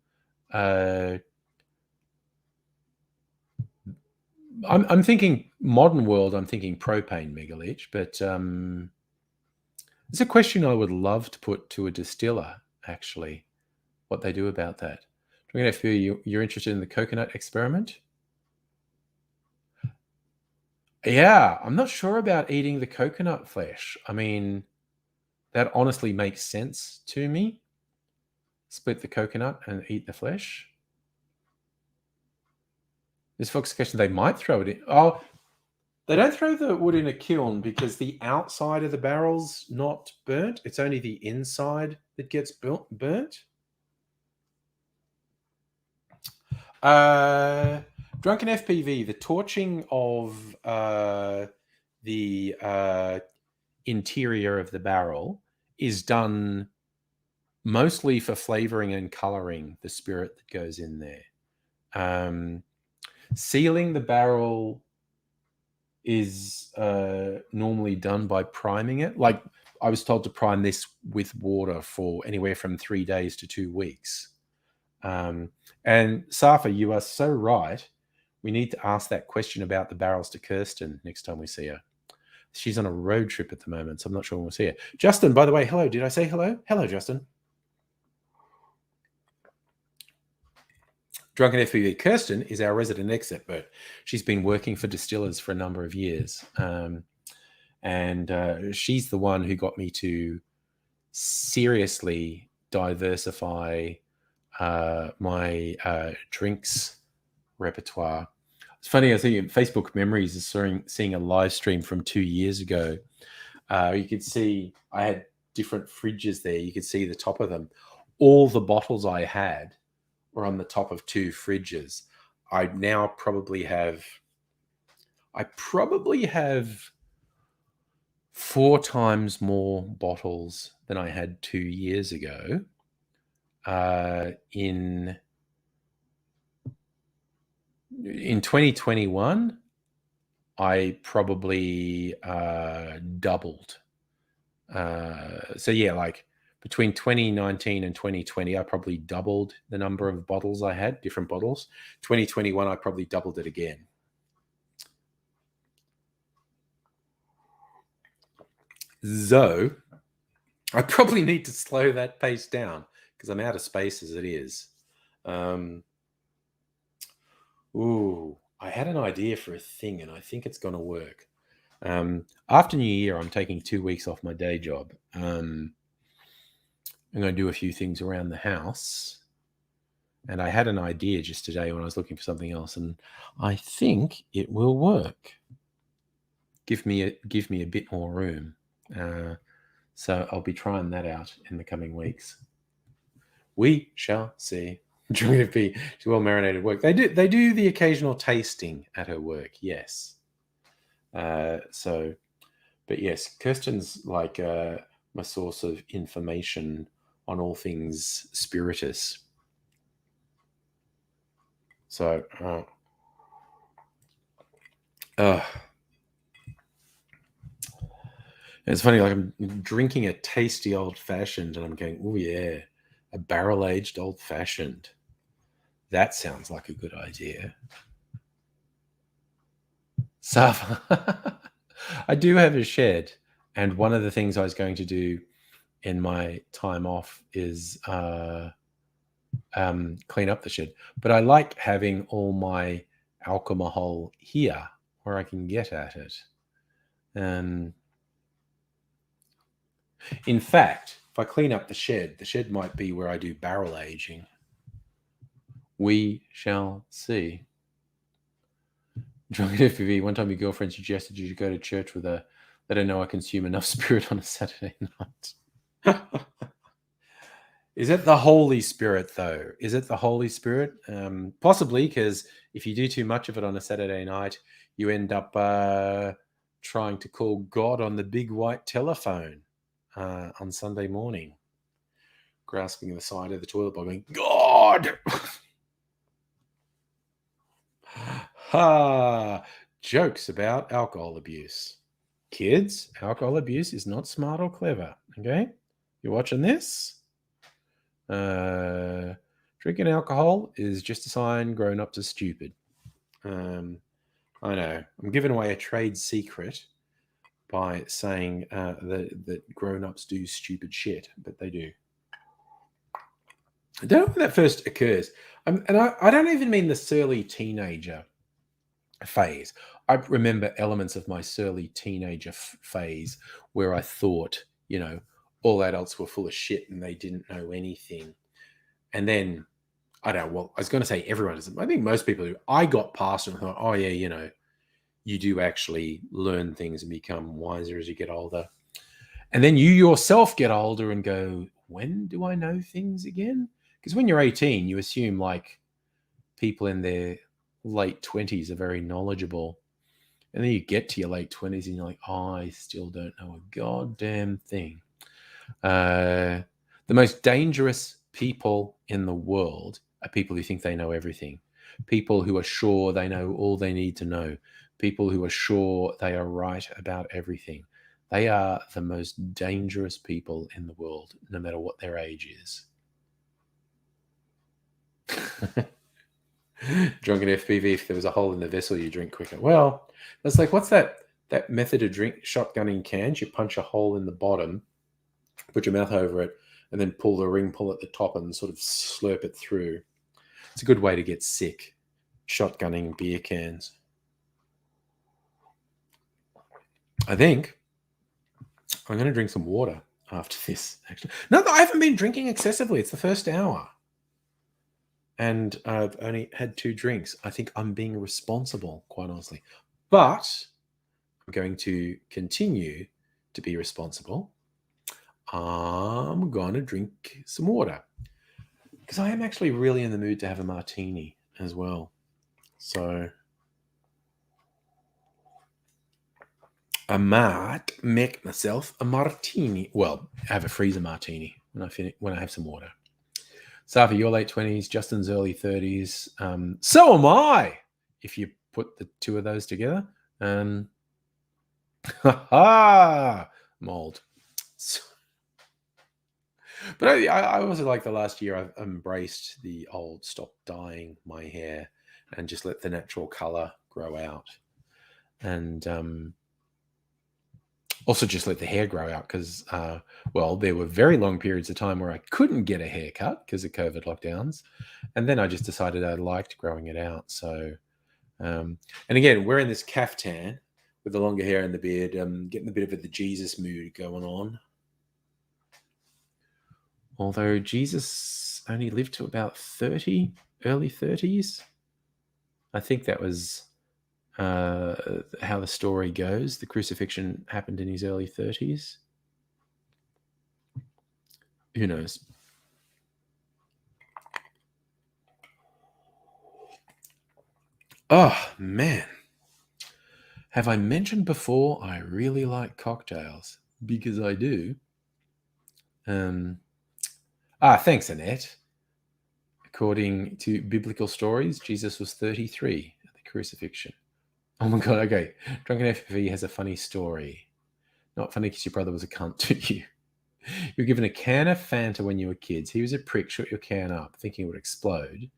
I'm thinking modern world, I'm thinking propane megaleach, but it's a question I would love to put to a distiller, actually, what they do about that. If you're interested in the coconut experiment? Yeah, I'm not sure about eating the coconut flesh. I mean, that honestly makes sense to me. Split the coconut and eat the flesh. This Fox question, they might throw it in. Oh, they don't throw the wood in a kiln because the outside of the barrel's not burnt. It's only the inside that gets burnt. Drunken FPV, the torching of the interior of the barrel is done mostly for flavoring and coloring the spirit that goes in there. Sealing the barrel is normally done by priming it. Like I was told to prime this with water for anywhere from 3 days to 2 weeks. And Safa, you are so right. We need to ask that question about the barrels to Kirsten next time we see her. She's on a road trip at the moment, so I'm not sure when we'll see her. Justin, by the way, hello. Did I say hello? Hello, Justin. Drunken FPV. Kirsten is our resident expert. She's been working for distillers for a number of years. And she's the one who got me to seriously diversify my drinks repertoire. It's funny, I was thinking Facebook Memories is seeing a live stream from 2 years ago. You could see I had different fridges there. You could see the top of them. All the bottles I had were on the top of 2 fridges. I probably have 4 times more bottles than I had 2 years ago. In 2021, I probably doubled. So yeah, like between 2019 and 2020, I probably doubled the number of bottles I had, different bottles. 2021, I probably doubled it again. So I probably need to slow that pace down because I'm out of space as it is. I had an idea for a thing and I think it's going to work. After New Year, I'm taking 2 weeks off my day job. I'm going to do a few things around the house. And I had an idea just today when I was looking for something else, and I think it will work. Give me a bit more room. So I'll be trying that out in the coming weeks. We shall see. Joy of P, well marinated work. They do the occasional tasting at her work, yes. But yes, Kirsten's like my source of information on all things spiritus. So, it's funny, like I'm drinking a tasty old fashioned and I'm going, oh yeah, a barrel aged old fashioned. That sounds like a good idea. Safa, I do have a shed, and one of the things I was going to do in my time off is clean up the shed. But I like having all my alcohol here where I can get at it. In fact, if I clean up the shed might be where I do barrel aging. We shall see. Drunken FPV, one time your girlfriend suggested you should go to church with her. Let her know I consume enough spirit on a Saturday night. Is it the Holy Spirit, though? Is it the Holy Spirit? Possibly, because if you do too much of it on a Saturday night, you end up trying to call God on the big white telephone on Sunday morning, grasping the side of the toilet bowl, going, God! Ha! Jokes about alcohol abuse. Kids, alcohol abuse is not smart or clever. Okay? You're watching this? Drinking alcohol is just a sign grown-ups are stupid. I know. I'm giving away a trade secret by saying that grown-ups do stupid shit, but they do. I don't know when that first occurs. I don't even mean the surly teenager phase. I remember elements of my surly teenager phase where I thought, all adults were full of shit and they didn't know anything. And then, I don't know, well, I was going to say everyone does. I think most people do. I got past it and thought, oh, yeah, you do actually learn things and become wiser as you get older. And then you yourself get older and go, when do I know things again? Because when you're 18, you assume like people in their late 20s are very knowledgeable. And then you get to your late 20s and you're like, oh, I still don't know a goddamn thing. The most dangerous people in the world are people who think they know everything. People who are sure they know all they need to know. People who are sure they are right about everything. They are the most dangerous people in the world, no matter what their age is. Drunken FPV, if there was a hole in the vessel, you drink quicker. Well, that's like, what's that method of shotgunning cans? You punch a hole in the bottom, put your mouth over it, and then pull the ring pull at the top and sort of slurp it through. It's a good way to get sick, shotgunning beer cans. I think I'm going to drink some water after this, actually. No, I haven't been drinking excessively. It's the first hour. And I've only had 2 drinks. I think I'm being responsible, quite honestly. But I'm going to continue to be responsible. I'm going to drink some water. Because I am actually really in the mood to have a martini as well. So I might make myself a martini. Well, have a freezer martini when I have some water. Safi, your late 20s, Justin's early 30s. So am I, if you put the 2 of those together. Ha! Mold. But I also like the last year I've embraced the old stop dyeing my hair and just let the natural color grow out. And also just let the hair grow out because, there were very long periods of time where I couldn't get a haircut because of COVID lockdowns. And then I just decided I liked growing it out. So, and again, wearing this kaftan with the longer hair and the beard, getting a bit of the Jesus mood going on. Although Jesus only lived to about 30, early 30s. I think that was how the story goes. The crucifixion happened in his early 30s. Who knows? Oh, man. Have I mentioned before I really like cocktails? Because I do. Thanks, Annette. According to biblical stories, Jesus was 33 at the crucifixion. Oh my God, okay. Drunken FPV has a funny story. Not funny because your brother was a cunt to you. You were given a can of Fanta when you were kids. He was a prick, shot your can up, thinking it would explode.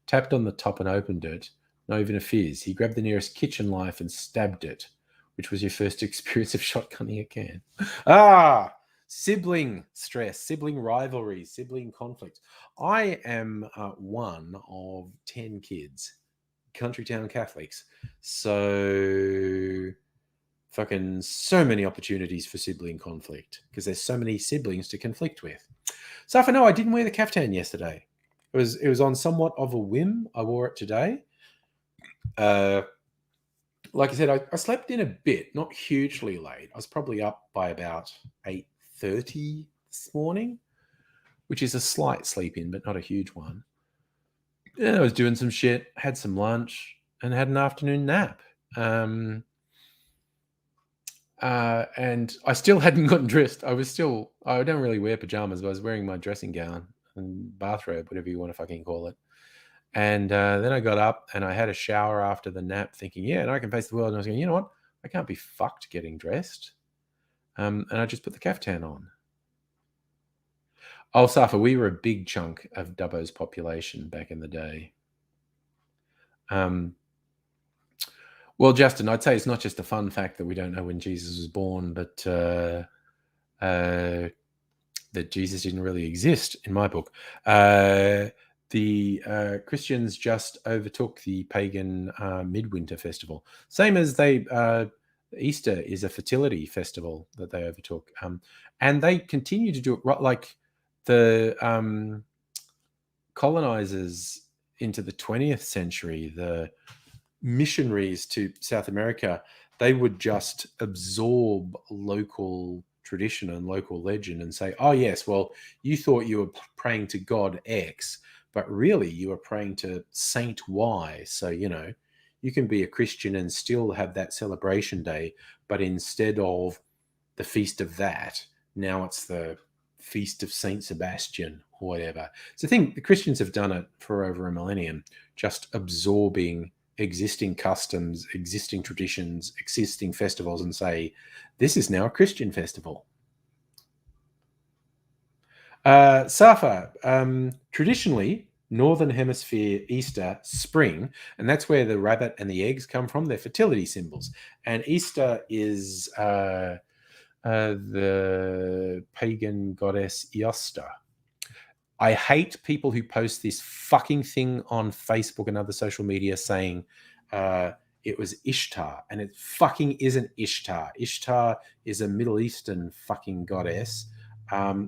Tapped on the top and opened it. Not even a fizz. He grabbed the nearest kitchen knife and stabbed it, which was your first experience of shotgunning a can. Sibling stress, sibling rivalry, sibling conflict. I am one of 10 kids, country town Catholics. So fucking so many opportunities for sibling conflict because there's so many siblings to conflict with. So if I know I didn't wear the kaftan yesterday. It was on somewhat of a whim. I wore it today. Like I said, I slept in a bit, not hugely late. I was probably up by about 8:30 this morning. which is a slight sleep in, but not a huge one. And I was doing some shit, had some lunch, and had an afternoon nap. And I still hadn't gotten dressed. I don't really wear pajamas, but I was wearing my dressing gown and bathrobe, whatever you want to fucking call it. And then I got up and I had a shower after the nap thinking, yeah, and I can face the world. And I was going, you know what? I can't be fucked getting dressed. And I just put the kaftan on. Oh, Safa, we were a big chunk of Dubbo's population back in the day. Well, Justin, I'd say it's not just a fun fact that we don't know when Jesus was born, but that Jesus didn't really exist in my book. The Christians just overtook the pagan midwinter festival, same as Easter is a fertility festival that they overtook, and they continue to do it right, like the colonizers into the 20th century, the missionaries to South America, they would just absorb local tradition and local legend and say, oh, yes, well, you thought you were praying to God X, but really you were praying to Saint Y. So, you can be a Christian and still have that celebration day, but instead of the feast of that, now it's the feast of Saint Sebastian or whatever. So I think the Christians have done it for over a millennium, just absorbing existing customs, existing traditions, existing festivals, and say, this is now a Christian festival. Safa, traditionally, Northern Hemisphere Easter, spring, and that's where the rabbit and the eggs come from. They're fertility symbols. And Easter is the pagan goddess Eosta. I hate people who post this fucking thing on Facebook and other social media saying it was Ishtar, and it fucking isn't Ishtar. Ishtar is a Middle Eastern fucking goddess,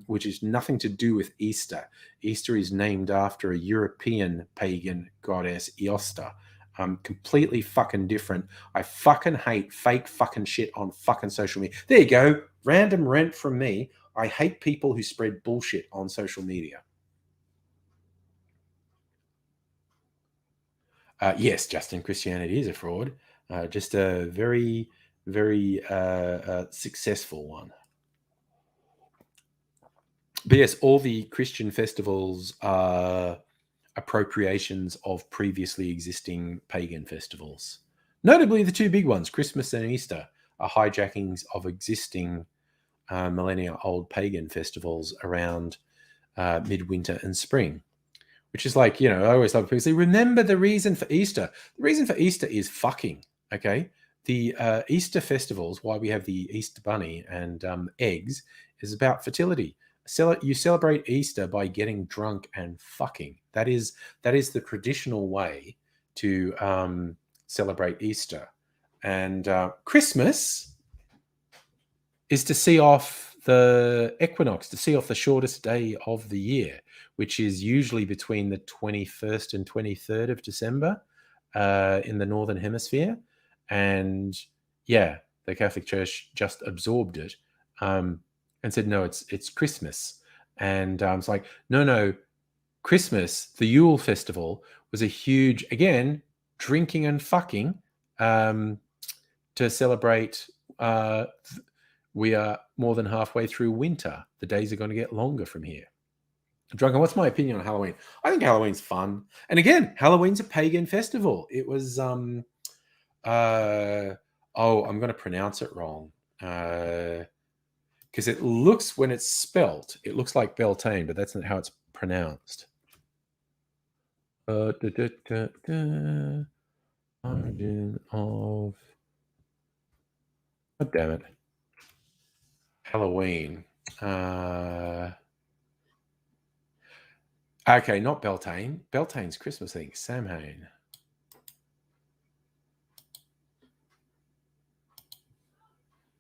which is nothing to do with Easter. Easter is named after a European pagan goddess, Eosta. Completely fucking different. I fucking hate fake fucking shit on fucking social media. There you go. Random rant from me. I hate people who spread bullshit on social media. Yes, Justin, Christianity is a fraud. Just a very, very successful one. But yes, all the Christian festivals are appropriations of previously existing pagan festivals. Notably, the two big ones, Christmas and Easter, are hijackings of existing millennia-old pagan festivals around midwinter and spring. Which is like, I always love people say, remember the reason for Easter. The reason for Easter is fucking, okay? The Easter festivals, why we have the Easter bunny and eggs, is about fertility. You celebrate Easter by getting drunk and fucking. That is the traditional way to celebrate Easter. And Christmas is to see off the equinox, to see off the shortest day of the year, which is usually between the 21st and 23rd of December in the Northern Hemisphere. And yeah, the Catholic Church just absorbed it and said, no, it's Christmas. And it's like, no, Christmas, the Yule Festival, was a huge, again, drinking and fucking to celebrate we are more than halfway through winter. The days are going to get longer from here. Drunken, what's my opinion on Halloween? I think Halloween's fun. And again, Halloween's a pagan festival. It was, I'm going to pronounce it wrong. Because it looks, when it's spelt, it looks like Beltane, but that's not how it's pronounced. Origin of... God damn it. Halloween. Okay, not Beltane. Beltane's Christmas thing. Samhain.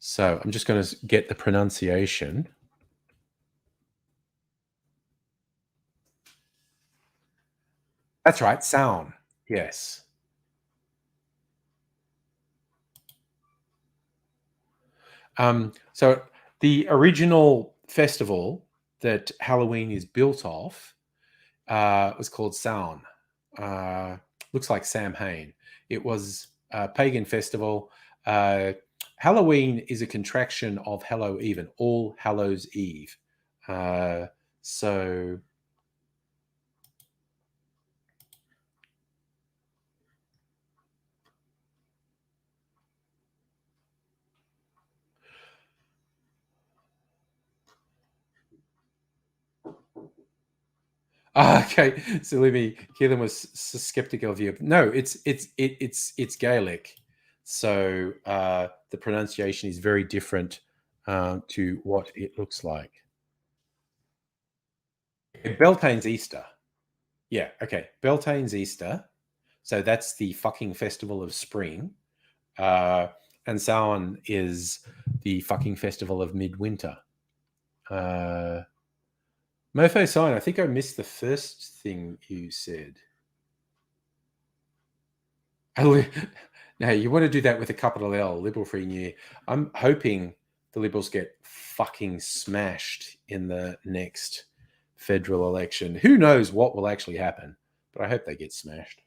So I'm just going to get the pronunciation. That's right, Samhain. Yes. So the original festival that Halloween is built off was called Samhain. Looks like Samhain. It was a pagan festival. Halloween is a contraction of Hallow Even, All Hallows Eve. So okay, so Libby Keelan was skeptical of you. No, it's Gaelic, so the pronunciation is very different to what it looks like. Beltane's Easter. Yeah, okay. Beltane's Easter. So that's the fucking festival of spring. And Samhain is the fucking festival of midwinter. Mofo Sign, I think I missed the first thing you said. Now, you want to do that with a capital L, Liberal Free New Year. I'm hoping the Liberals get fucking smashed in the next federal election. Who knows what will actually happen, but I hope they get smashed.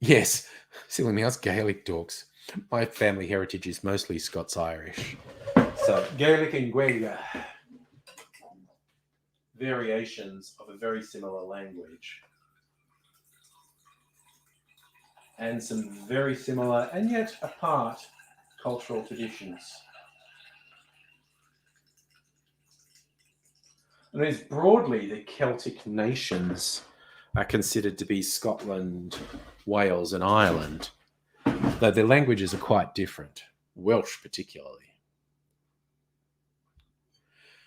Yes, silly me, us Gaelic dorks. My family heritage is mostly Scots-Irish. So, Gaelic and Gaeilge, variations of a very similar language. And some very similar and yet apart cultural traditions. I mean, broadly, the Celtic nations are considered to be Scotland, Wales, and Ireland, though their languages are quite different, Welsh particularly.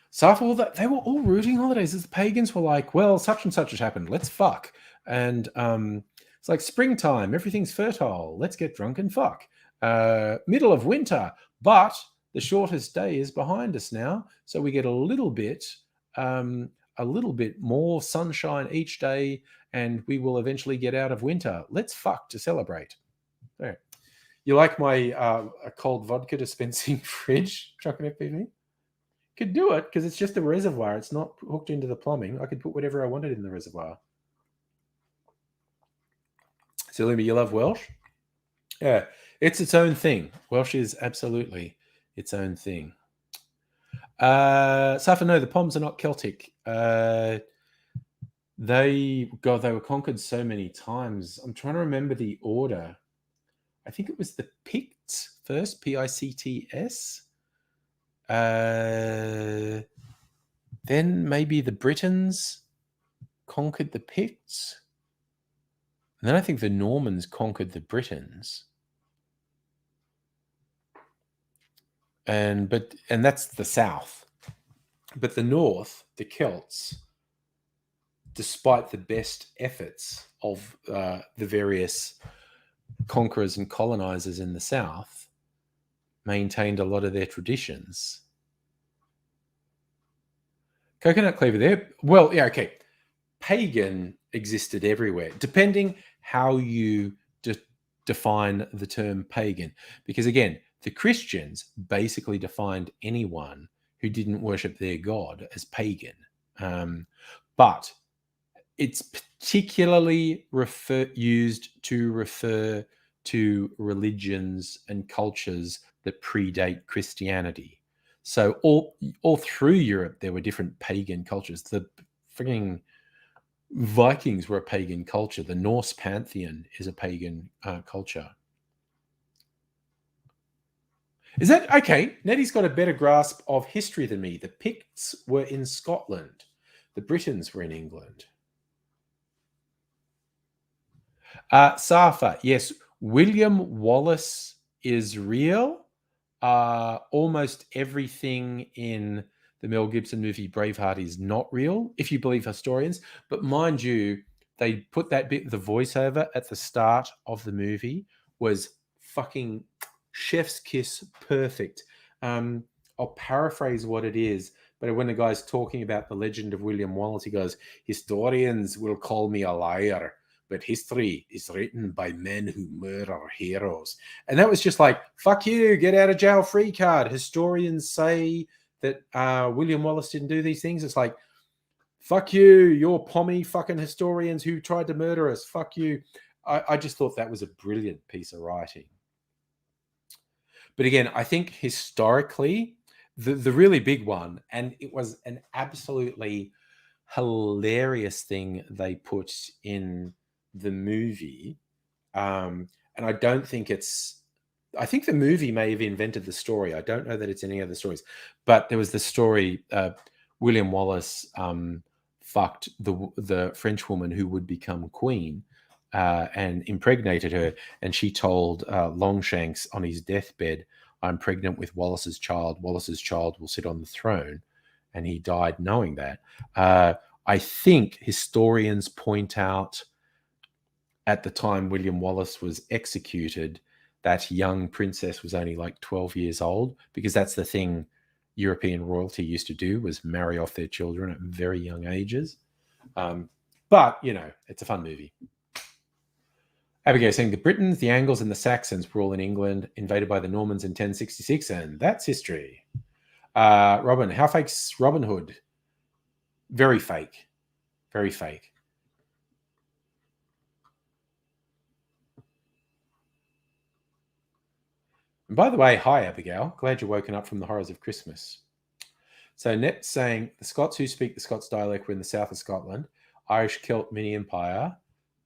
So after all that, they were all rooting holidays. As the pagans were like, well, such and such has happened, let's fuck. And it's like springtime, everything's fertile, let's get drunk and fuck. Middle of winter, but the shortest day is behind us now, so we get a little bit more sunshine each day, and we will eventually get out of winter. Let's fuck to celebrate. There. You like my a cold vodka dispensing fridge, Chuck and FPV? Could do it because it's just a reservoir. It's not hooked into the plumbing. I could put whatever I wanted in the reservoir. So, Libby, you love Welsh? Yeah, it's its own thing. Welsh is absolutely its own thing. Safa, no, the Poms are not Celtic. They were conquered so many times. I'm trying to remember the order. I think it was the Picts first, Picts. Then maybe the Britons conquered the Picts. And then I think the Normans conquered the Britons. And that's the south. But the north, the Celts, despite the best efforts of the various conquerors and colonizers in the south, maintained a lot of their traditions. Coconut cleaver there. Well, yeah, okay. Pagan existed everywhere, depending how you define the term pagan. Because again, the Christians basically defined anyone who didn't worship their God as pagan. But it's particularly used to refer to religions and cultures that predate Christianity. So all through Europe, there were different pagan cultures. The freaking Vikings were a pagan culture. The Norse pantheon is a pagan culture. Is that okay? Nettie's got a better grasp of history than me. The Picts were in Scotland. The Britons were in England. Safa, yes. William Wallace is real. Almost everything in the Mel Gibson movie Braveheart is not real, if you believe historians. But mind you, they put that bit, the voiceover at the start of the movie was fucking chef's kiss perfect. I'll paraphrase what it is, but when the guy's talking about the legend of William Wallace, he goes, historians will call me a liar, but history is written by men who murder heroes. And that was just like, fuck you, get out of jail free card. Historians say that William Wallace didn't do these things. It's like, fuck you, you're pommy fucking historians who tried to murder us. Fuck you. I just thought that was a brilliant piece of writing. But again, I think historically, the really big one, and it was an absolutely hilarious thing they put in the movie. And I don't think I think the movie may have invented the story. I don't know that it's any other stories, but there was the story. William Wallace fucked the French woman who would become queen and impregnated her, and she told Longshanks on his deathbed, "I'm pregnant with Wallace's child. Wallace's child will sit on the throne," and he died knowing that. I think historians point out at the time William Wallace was executed, that young princess was only like 12 years old, because that's the thing European royalty used to do, was marry off their children at very young ages. But, it's a fun movie. Abigail saying the Britons, the Angles, and the Saxons were all in England, invaded by the Normans in 1066, and that's history. Robin, how fake's Robin Hood? Very fake. Very fake. And by the way, hi, Abigail. Glad you're woken up from the horrors of Christmas. So Net's saying the Scots who speak the Scots dialect were in the south of Scotland, Irish Celt mini empire,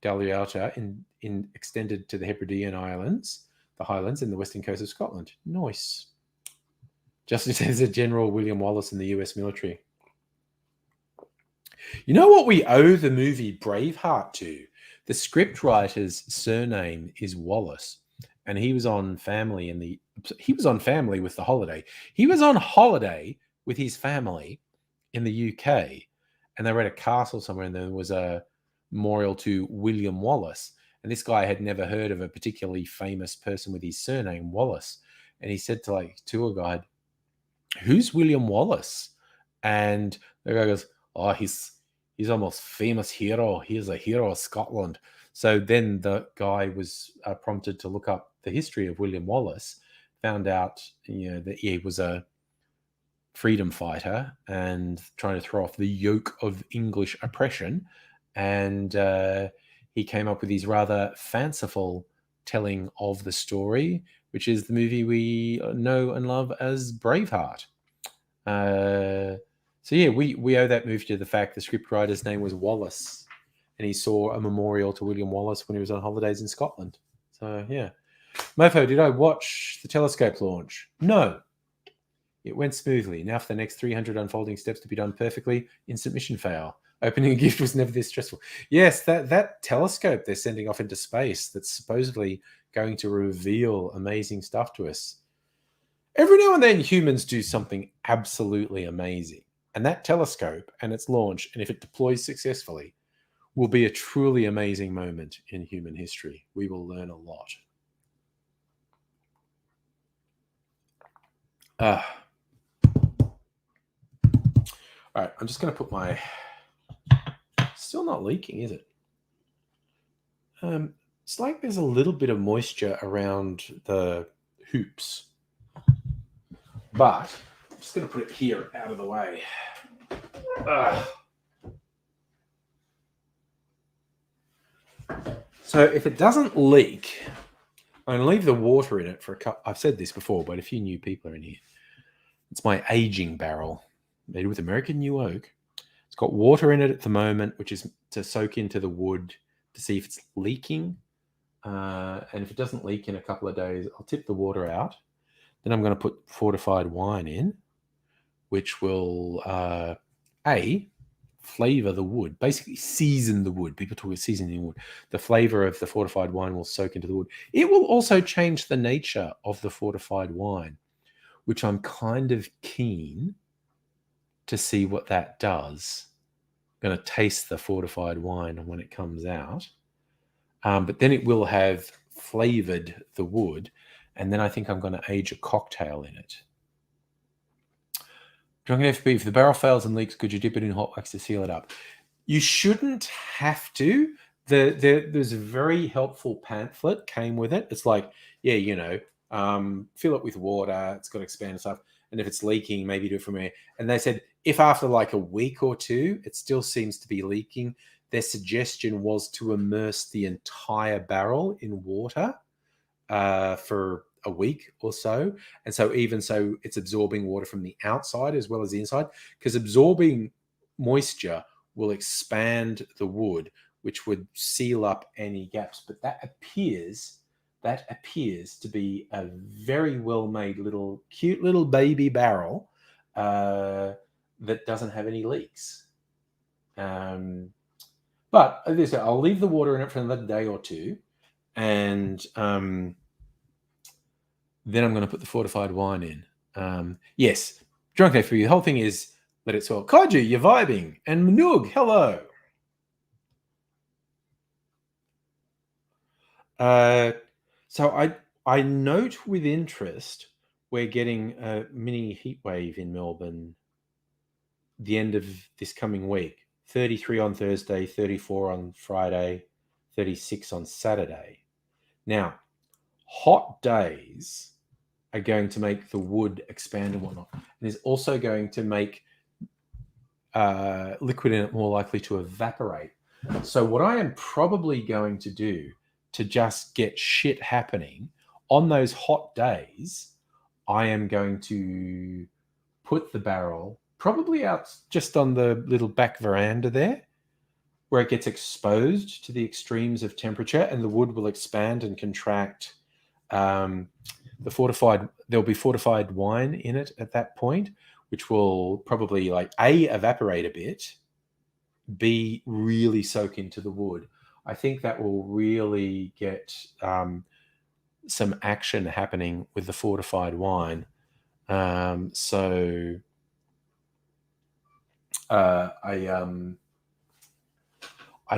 Dalriata, in extended to the Hebridean Islands, the Highlands, and the western coast of Scotland. Nice. Justice says a General William Wallace in the US military. You know what we owe the movie Braveheart to? The scriptwriter's surname is Wallace, and he was on Family with the Holiday. He was on holiday with his family in the UK, and they were at a castle somewhere, and there was a memorial to William Wallace. And this guy had never heard of a particularly famous person with his surname Wallace. And he said to tour guide, "Who's William Wallace?" And the guy goes, "Oh, he's almost famous hero. He is a hero of Scotland." So then the guy was prompted to look up the history of William Wallace, found out that he was a freedom fighter and trying to throw off the yoke of English oppression. And he came up with his rather fanciful telling of the story, which is the movie we know and love as Braveheart. So yeah, we owe that movie to the fact the scriptwriter's name was Wallace, and he saw a memorial to William Wallace when he was on holidays in Scotland. So yeah. Mofo, did I watch the telescope launch? No. It went smoothly. Now for the next 300 unfolding steps to be done perfectly, instant mission fail. Opening a gift was never this stressful. Yes, that telescope they're sending off into space that's supposedly going to reveal amazing stuff to us. Every now and then humans do something absolutely amazing. And that telescope and its launch, and if it deploys successfully, will be a truly amazing moment in human history. We will learn a lot. All right, I'm just going to put my... Still not leaking, is it? It's like there's a little bit of moisture around the hoops. But I'm just going to put it here out of the way. So if it doesn't leak, I'm going to leave the water in it for a couple. I've said this before, but a few new people are in here. It's my aging barrel made with American new oak. It's got water in it at the moment, which is to soak into the wood to see if it's leaking. And if it doesn't leak in a couple of days, I'll tip the water out. Then I'm going to put fortified wine in, which will, flavor the wood, basically season the wood. People talk about seasoning wood. The flavor of the fortified wine will soak into the wood. It will also change the nature of the fortified wine, which I'm kind of keen to see what that does. I'm going to taste the fortified wine when it comes out. But then it will have flavored the wood. And then I think I'm going to age a cocktail in it. Drunken FB, if the barrel fails and leaks, could you dip it in hot wax to seal it up? You shouldn't have to. There's a very helpful pamphlet came with it. It's like, fill it with water. It's got to expand and stuff. And if it's leaking, maybe do it from air. And they said if after like a week or two, it still seems to be leaking, their suggestion was to immerse the entire barrel in water for a week or so. And so even so, it's absorbing water from the outside as well as the inside, because absorbing moisture will expand the wood, which would seal up any gaps. But that appears to be a very well made little cute little baby barrel that doesn't have any leaks. But I'll leave the water in it for another day or two, and then I'm going to put the fortified wine in. Yes, drunk day for you. The whole thing is let it swell. Kaiju, you're vibing, and Manug, hello. So I note with interest we're getting a mini heat wave in Melbourne the end of this coming week. 33 on Thursday, 34 on Friday, 36 on Saturday. Now, hot days are going to make the wood expand and whatnot. And is also going to make liquid in it more likely to evaporate. So what I am probably going to do to just get shit happening on those hot days, I am going to put the barrel probably out just on the little back veranda there, where it gets exposed to the extremes of temperature, and the wood will expand and contract. There'll be fortified wine in it at that point, which will probably evaporate a bit, B, really soak into the wood. I think that will really get some action happening with the fortified wine. I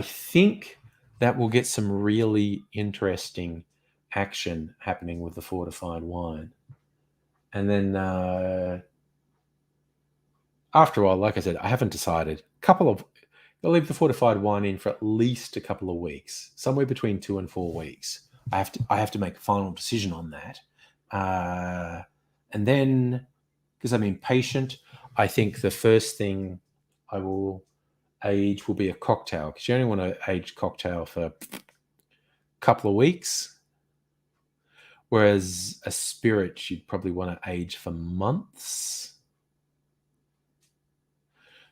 think that will get some really interesting action happening with the fortified wine. And then after a while, like I said, I haven't decided. I'll leave the fortified wine in for at least a couple of weeks, somewhere between 2 and 4 weeks. I have to make a final decision on that. And then, because I'm impatient, I think the first thing I will age will be a cocktail, because you only want to age cocktail for a couple of weeks, whereas a spirit you'd probably want to age for months.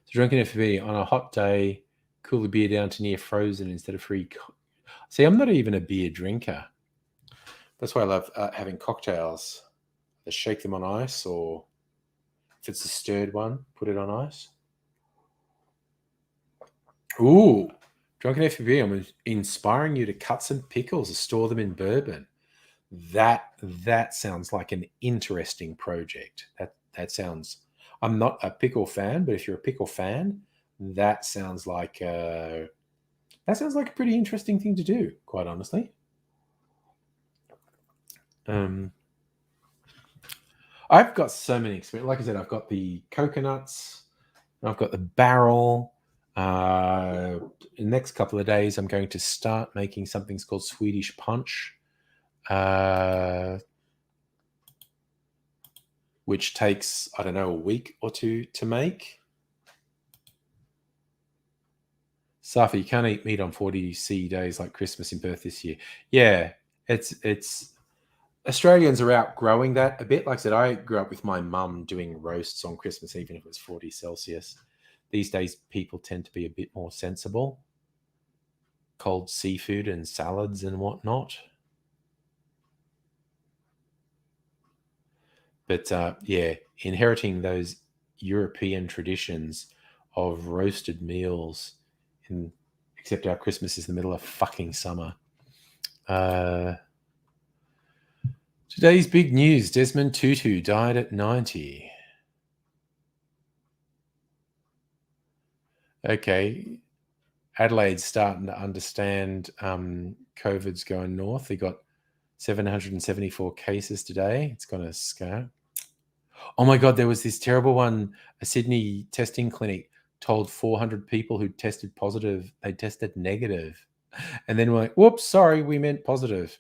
So drinking FB on a hot day, cool the beer down to near frozen instead of free. See, I'm not even a beer drinker. That's why I love having cocktails. I shake them on ice, or if it's a stirred one, put it on ice. Ooh, Drunken FB, I'm inspiring you to cut some pickles and store them in bourbon. That sounds like an interesting project. That sounds. I'm not a pickle fan, but if you're a pickle fan, that sounds like a pretty interesting thing to do, quite honestly. I've got so many experience. Like I said, I've got the coconuts, I've got the barrel. In the next couple of days, I'm going to start making something called Swedish punch, which takes, I don't know, a week or two to make. Safi, you can't eat meat on 40C days like Christmas in Perth this year. Yeah, it's Australians are outgrowing that a bit. Like I said, I grew up with my mum doing roasts on Christmas, even if it was 40 Celsius. These days, people tend to be a bit more sensible. Cold seafood and salads and whatnot. But yeah, inheriting those European traditions of roasted meals, except our Christmas is the middle of fucking summer. Today's big news, Desmond Tutu died at 90. Okay. Adelaide's starting to understand COVID's going north. They got 774 cases today. It's going to scare. Oh my God, there was this terrible one. A Sydney testing clinic told 400 people who tested positive, they tested negative. And then we're like, whoops, sorry, we meant positive.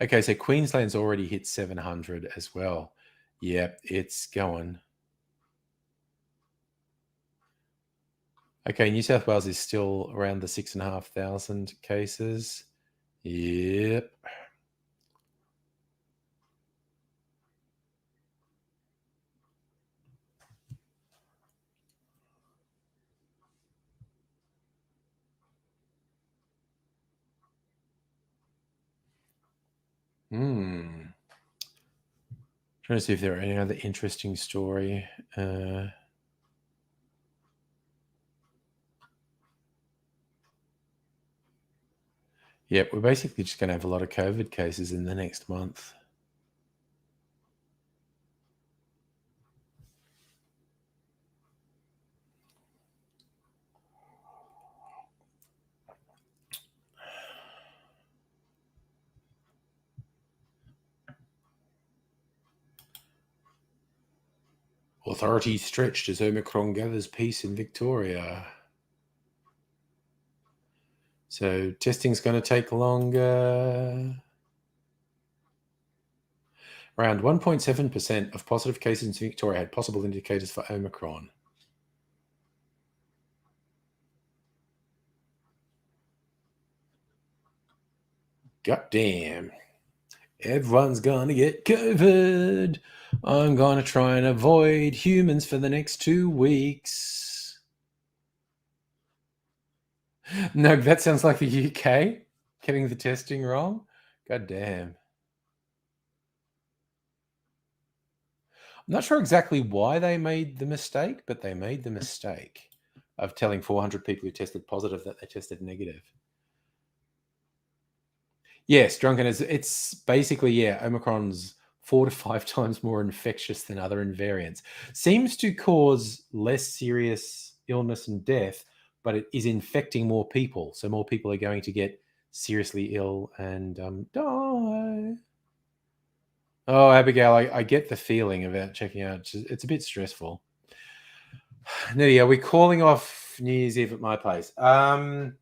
Okay, so Queensland's already hit 700 as well. Yep, it's going. Okay, New South Wales is still around the 6,500 cases. Yep. Trying to see if there are any other interesting story. Yep, we're basically just going to have a lot of COVID cases in the next month. Authorities stretched as Omicron gathers pace in Victoria. So testing's going to take longer. Around 1.7% of positive cases in Victoria had possible indicators for Omicron. God damn. Everyone's gonna get COVID. I'm gonna try and avoid humans for the next 2 weeks. No, that sounds like the UK getting the testing wrong. God damn. I'm not sure exactly why they made the mistake, but they made the mistake of telling 400 people who tested positive that they tested negative. Yes, drunkenness. It's basically, yeah, Omicron's 4 to 5 times more infectious than other variants. Seems to cause less serious illness and death, but it is infecting more people. So more people are going to get seriously ill and die. Oh, Abigail, I get the feeling about checking out. It's a bit stressful. Nitty, are we calling off New Year's Eve at my place? I'm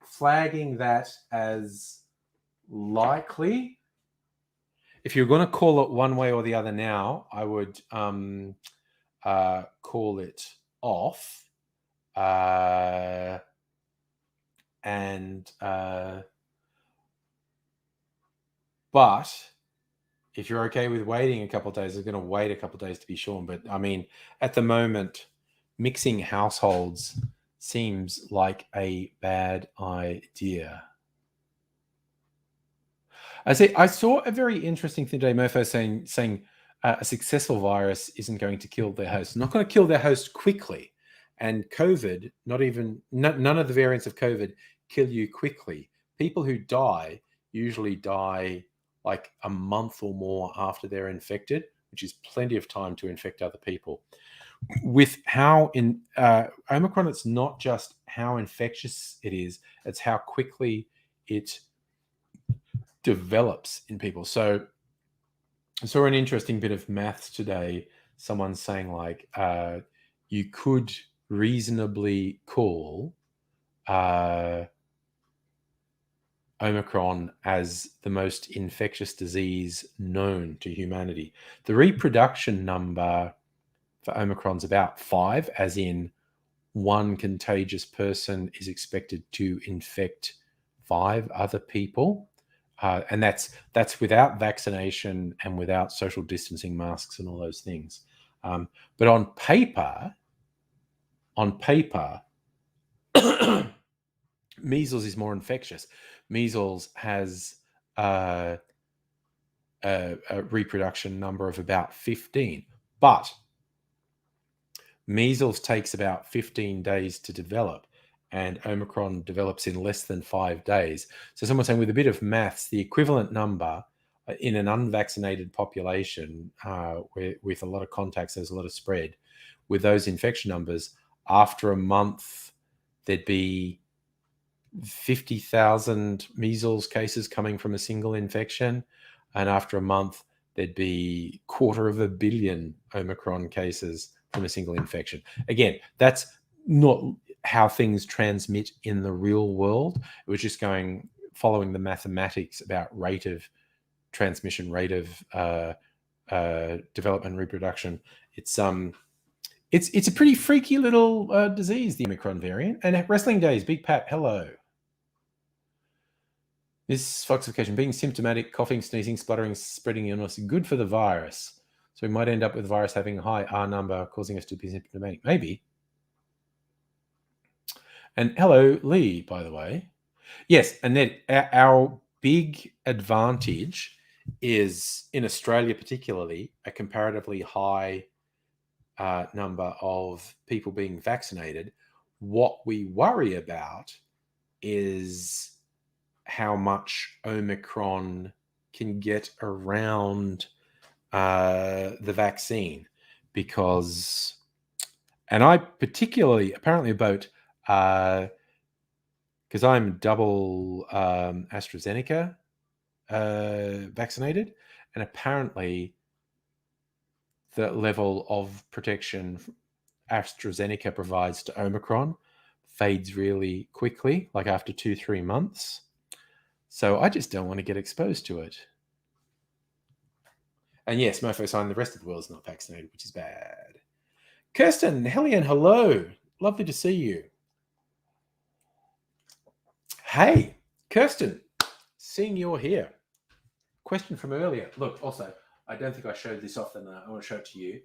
flagging that as likely. If you're going to call it one way or the other now, I would call it off. But if you're okay with waiting a couple of days, I'm going to wait a couple of days to be sure. But I mean, at the moment, mixing households seems like a bad idea. I saw a very interesting thing today, Mofo, saying a successful virus isn't going to kill their host. It's not going to kill their host quickly. And COVID, none of the variants of COVID kill you quickly. People who die usually die like a month or more after they're infected, which is plenty of time to infect other people. With how in Omicron, it's not just how infectious it is, it's how quickly it develops in people. So I saw an interesting bit of maths today. Someone's saying like you could reasonably call Omicron as the most infectious disease known to humanity. The reproduction number for Omicron's about 5, as in one contagious person is expected to infect 5 other people. And that's without vaccination and without social distancing, masks, and all those things. But on paper, measles is more infectious. Measles has a reproduction number of about 15, but measles takes about 15 days to develop, and Omicron develops in less than 5 days. So someone's saying with a bit of maths, the equivalent number in an unvaccinated population with a lot of contacts, there's a lot of spread. With those infection numbers, after a month, there'd be 50,000 measles cases coming from a single infection. And after a month, there'd be 250 million Omicron cases from a single infection. Again, that's not how things transmit in the real world. It was just going following the mathematics about rate of transmission, rate of development and reproduction. It's a pretty freaky little disease, the Omicron variant. And at Wrestling Days, Big Pat, hello. This foxification, being symptomatic, coughing, sneezing, spluttering, spreading illness, good for the virus. So we might end up with the virus having a high R number, causing us to be symptomatic. Maybe. And hello, Lee, by the way. Yes, and then our big advantage is, in Australia particularly, a comparatively high number of people being vaccinated. What we worry about is how much Omicron can get around the vaccine, because, and I particularly, apparently about, because I'm double AstraZeneca vaccinated, and apparently the level of protection AstraZeneca provides to Omicron fades really quickly, like after 2-3 months. So I just don't want to get exposed to it. And yes, mofo sign, the rest of the world is not vaccinated, which is bad. Kirsten, Hellion, hello. Lovely to see you. Hey, Kirsten, seeing you're here. Question from earlier. Look, also, I don't think I showed this off, and I want to show it to you.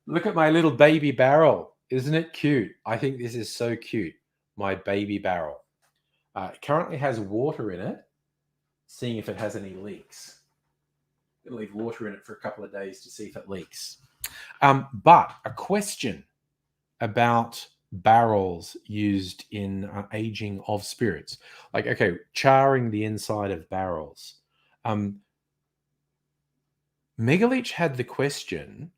Look at my little baby barrel. Isn't it cute? I think this is so cute. My baby barrel. It currently has water in it, seeing if it has any leaks. I'm going to leave water in it for a couple of days to see if it leaks. But a question about barrels used in aging of spirits. Like, okay, charring the inside of barrels. Megaleech had the question,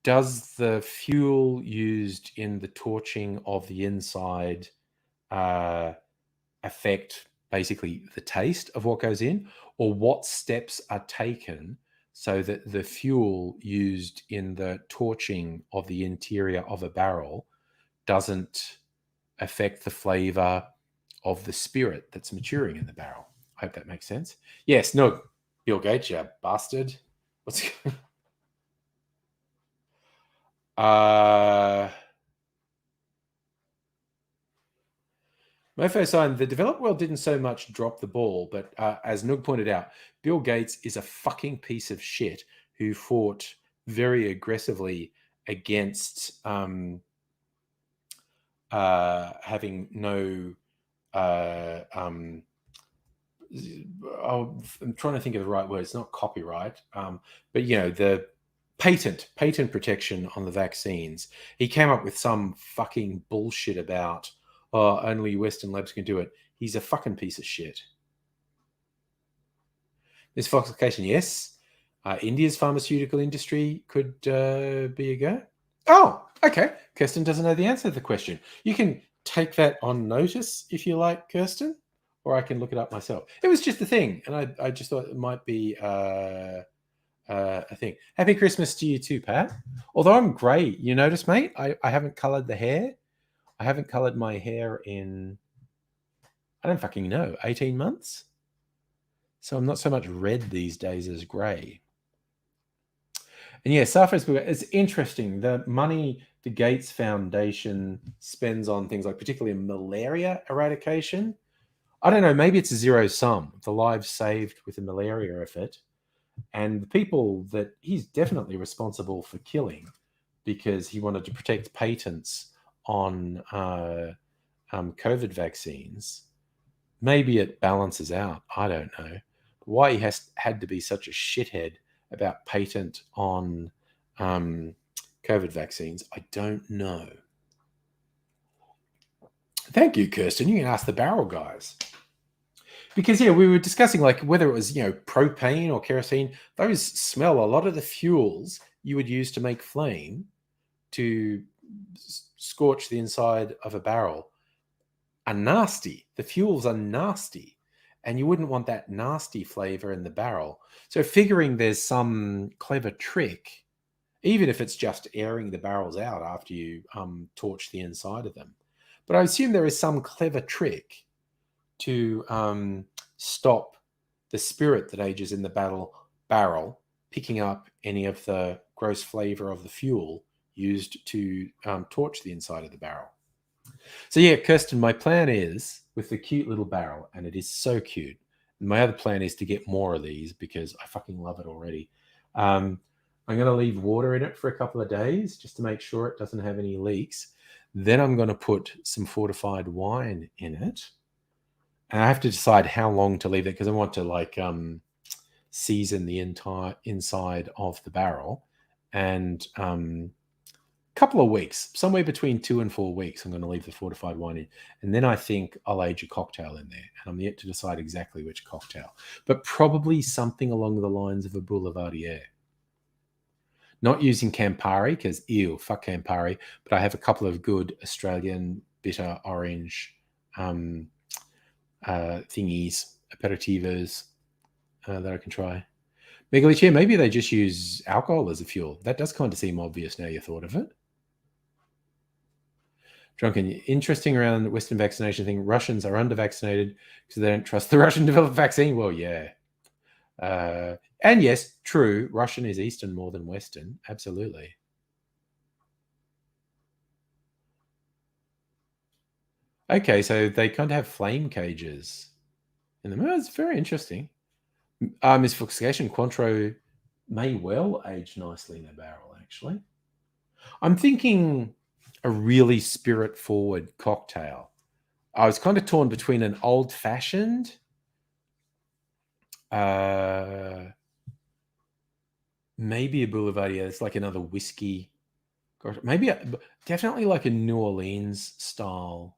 does the fuel used in the torching of the inside affect basically the taste of what goes in, or what steps are taken so that the fuel used in the torching of the interior of a barrel doesn't affect the flavor of the spirit that's maturing in the barrel? I hope that makes sense. Yes, no, Bill Gates, you bastard. What's Mofo sign, the developed world didn't so much drop the ball, but as Noog pointed out, Bill Gates is a fucking piece of shit who fought very aggressively against having no I'm trying to think of the right word. It's not copyright, but the patent protection on the vaccines. He came up with some fucking bullshit about only Western labs can do it. He's a fucking piece of shit. This foxification, yes. India's pharmaceutical industry could be a go. Oh, okay. Kirsten doesn't know the answer to the question. You can take that on notice if you like, Kirsten, or I can look it up myself. It was just a thing, and I just thought it might be a thing. Happy Christmas to you too, Pat. Although I'm grey, you notice, mate, I haven't coloured the hair. I haven't coloured my hair in, I don't fucking know, 18 months? So I'm not so much red these days as grey. And yeah, Facebook, it's interesting. The money the Gates Foundation spends on things like particularly malaria eradication, I don't know, maybe it's a zero sum. The lives saved with the malaria effort and the people that he's definitely responsible for killing because he wanted to protect patents on COVID vaccines. Maybe it balances out. I don't know. But why he had to be such a shithead about patent on COVID vaccines, I don't know. Thank you, Kirsten. You can ask the barrel guys. Because, we were discussing like whether it was, propane or kerosene. Those smell. A lot of the fuels you would use to make flame to scorch the inside of a barrel are nasty. The fuels are nasty. And you wouldn't want that nasty flavor in the barrel. So figuring there's some clever trick, even if it's just airing the barrels out after you torch the inside of them. But I assume there is some clever trick to stop the spirit that ages in the barrel picking up any of the gross flavor of the fuel used to torch the inside of the barrel. So yeah, Kirsten, my plan is with the cute little barrel, and it is so cute. My other plan is to get more of these because I fucking love it already. I'm going to leave water in it for a couple of days just to make sure it doesn't have any leaks. Then I'm going to put some fortified wine in it. And I have to decide how long to leave it because I want to season the entire inside of the barrel. And couple of weeks, somewhere between 2 and 4 weeks, I'm going to leave the fortified wine in. And then I think I'll age a cocktail in there. And I'm yet to decide exactly which cocktail, but probably something along the lines of a Boulevardier. Not using Campari because, ew, fuck Campari. But I have a couple of good Australian bitter orange thingies, aperitivos that I can try. Megalichia, maybe they just use alcohol as a fuel. That does kind of seem obvious now you thought of it. Drunken, interesting around the Western vaccination thing. Russians are under-vaccinated because they don't trust the Russian-developed vaccine. Well, yeah. And yes, true, Russian is Eastern more than Western. Absolutely. Okay, so they kind of have flame cages in them. Oh, it's very interesting. Misfoxication, Cointreau may well age nicely in a barrel, actually. I'm thinking a really spirit-forward cocktail. I was kind of torn between an old-fashioned, maybe a Boulevardier. It's like another whiskey. Maybe definitely like a New Orleans style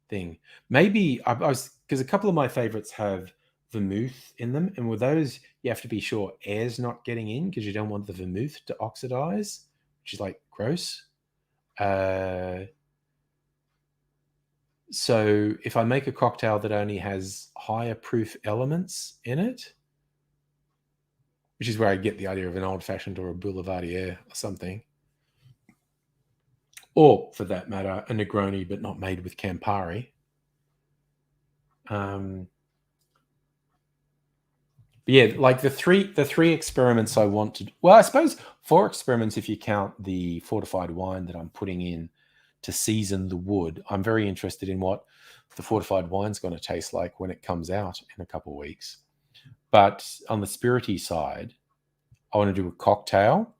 thing. Maybe I was because a couple of my favorites have vermouth in them, and with those you have to be sure air's not getting in because you don't want the vermouth to oxidize, which is like gross. So if I make a cocktail that only has higher proof elements in it, which is where I get the idea of an old-fashioned or a Boulevardier or something, or for that matter, a Negroni but not made with Campari. But yeah, like the three experiments I want to. Well, I suppose 4 experiments if you count the fortified wine that I'm putting in to season the wood. I'm very interested in what the fortified wine's going to taste like when it comes out in a couple of weeks. But on the spirity side, I want to do a cocktail.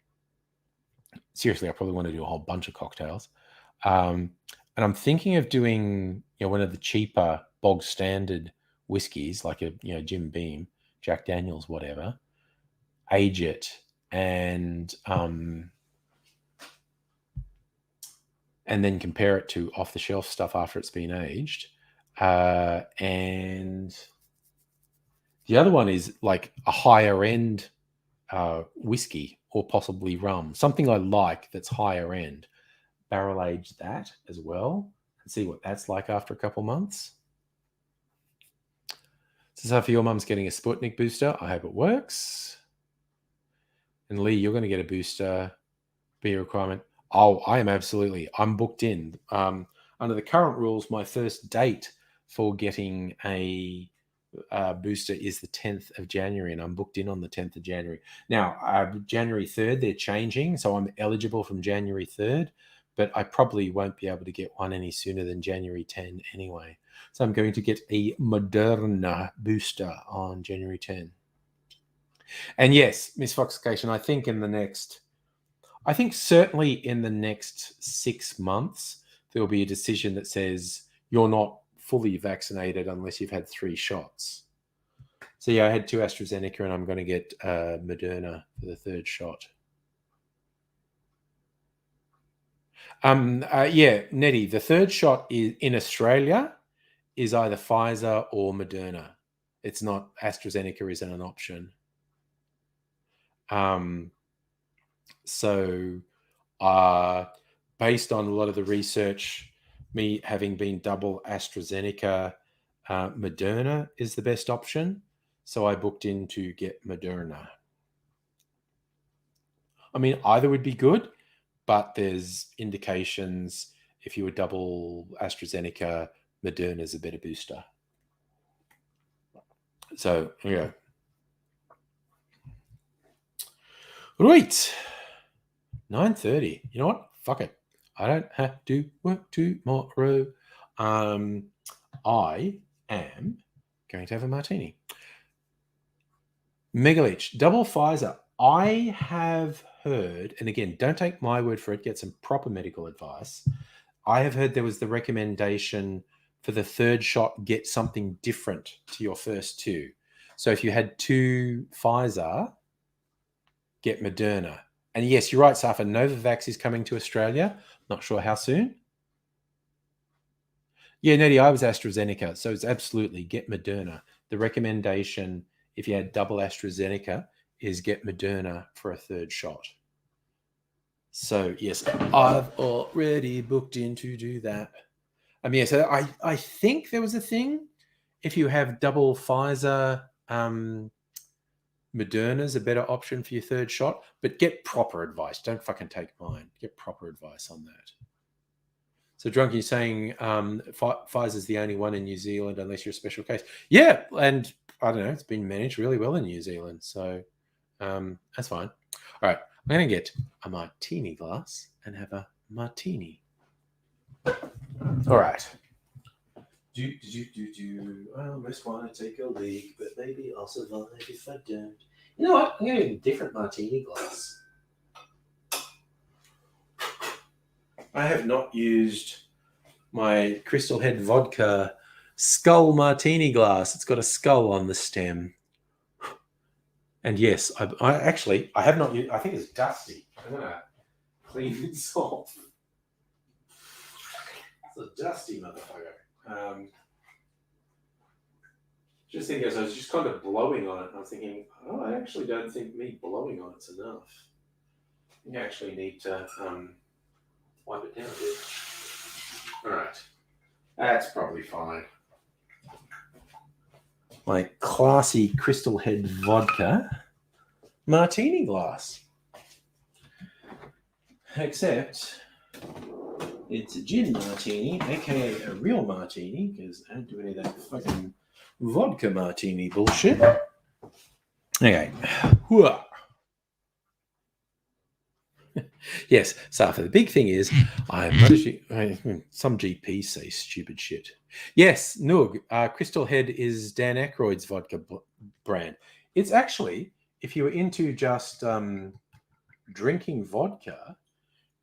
Seriously, I probably want to do a whole bunch of cocktails. And I'm thinking of doing one of the cheaper bog standard whiskeys, like a Jim Beam, Jack Daniels, whatever. Age it and then compare it to off the shelf stuff after it's been aged. And the other one is like a higher end whiskey or possibly rum, something I like that's higher end. Barrel age that as well and see what that's like after a couple months. So Sophie, your mum's getting a Sputnik booster. I hope it works. And Lee, you're going to get a booster. Be a requirement. Oh, I am absolutely. I'm booked in. Under the current rules, my first date for getting a booster is the 10th of January, and I'm booked in on the 10th of January. Now, January 3rd, they're changing, so I'm eligible from January 3rd, but I probably won't be able to get one any sooner than January 10 anyway. So I'm going to get a Moderna booster on January 10. And yes, misfoxication, I think certainly in the next 6 months, there will be a decision that says you're not fully vaccinated unless you've had 3 shots. So yeah, I had 2 AstraZeneca and I'm going to get Moderna for the 3rd shot. Yeah, Nettie, the 3rd shot is in Australia is either Pfizer or Moderna. It's not AstraZeneca isn't an option. So based on a lot of the research, me having been double AstraZeneca, Moderna is the best option. So I booked in to get Moderna. I mean, either would be good, but there's indications if you were double AstraZeneca, Moderna is a better booster. So, yeah. Right. 9:30. You know what? Fuck it. I don't have to work tomorrow. I am going to have a martini. Megaleech, double Pfizer. I have heard, and again, don't take my word for it, get some proper medical advice. I have heard there was the recommendation for the third shot, get something different to your first two. So if you had two Pfizer, get Moderna. And yes, you're right, Safa. Novavax is coming to Australia. Not sure how soon. Yeah, Neddy, I was AstraZeneca. So it's absolutely get Moderna. The recommendation, if you had double AstraZeneca, is get Moderna for a third shot. So yes, I've already booked in to do that. Yeah, so I think there was a thing. If you have double Pfizer, Moderna's a better option for your third shot, but get proper advice. Don't fucking take mine. Get proper advice on that. So, Drunk, you're saying Pfizer's the only one in New Zealand unless you're a special case. Yeah, and I don't know, it's been managed really well in New Zealand. So, that's fine. All right, I'm going to get a martini glass and have a martini. All right. I almost want to take a leak, but maybe I'll survive if I don't. You know what? I'm going to get a different martini glass. I have not used my Crystal Head Vodka skull martini glass. It's got a skull on the stem. And yes, I have not used. I think it's dusty. I'm going to clean this off. It's a dusty motherfucker. Just thinking as I was just kind of blowing on it, and I was thinking, oh, I actually don't think me blowing on it's enough. You actually need to wipe it down a bit. All right. That's probably fine. My classy Crystal Head Vodka martini glass. Except it's a gin martini, aka a real martini, because I don't do any of that fucking vodka martini bullshit. Okay. Yes, Safa. The big thing is, some GPs say stupid shit. Yes, Noog. Crystal Head is Dan Aykroyd's vodka brand. It's actually, if you were into just drinking vodka,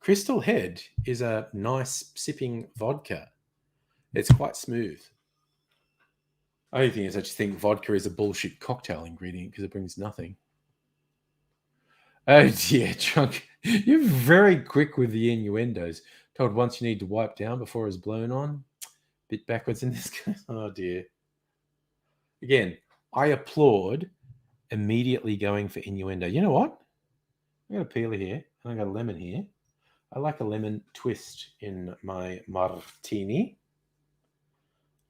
Crystal Head is a nice sipping vodka. It's quite smooth. Only thing is, I just think vodka is a bullshit cocktail ingredient because it brings nothing. Oh dear, Chunk. You're very quick with the innuendos. Told once you need to wipe down before it's blown on. Bit backwards in this case. Oh dear. Again, I applaud immediately going for innuendo. You know what? I got a peeler here and I got a lemon here. I like a lemon twist in my martini.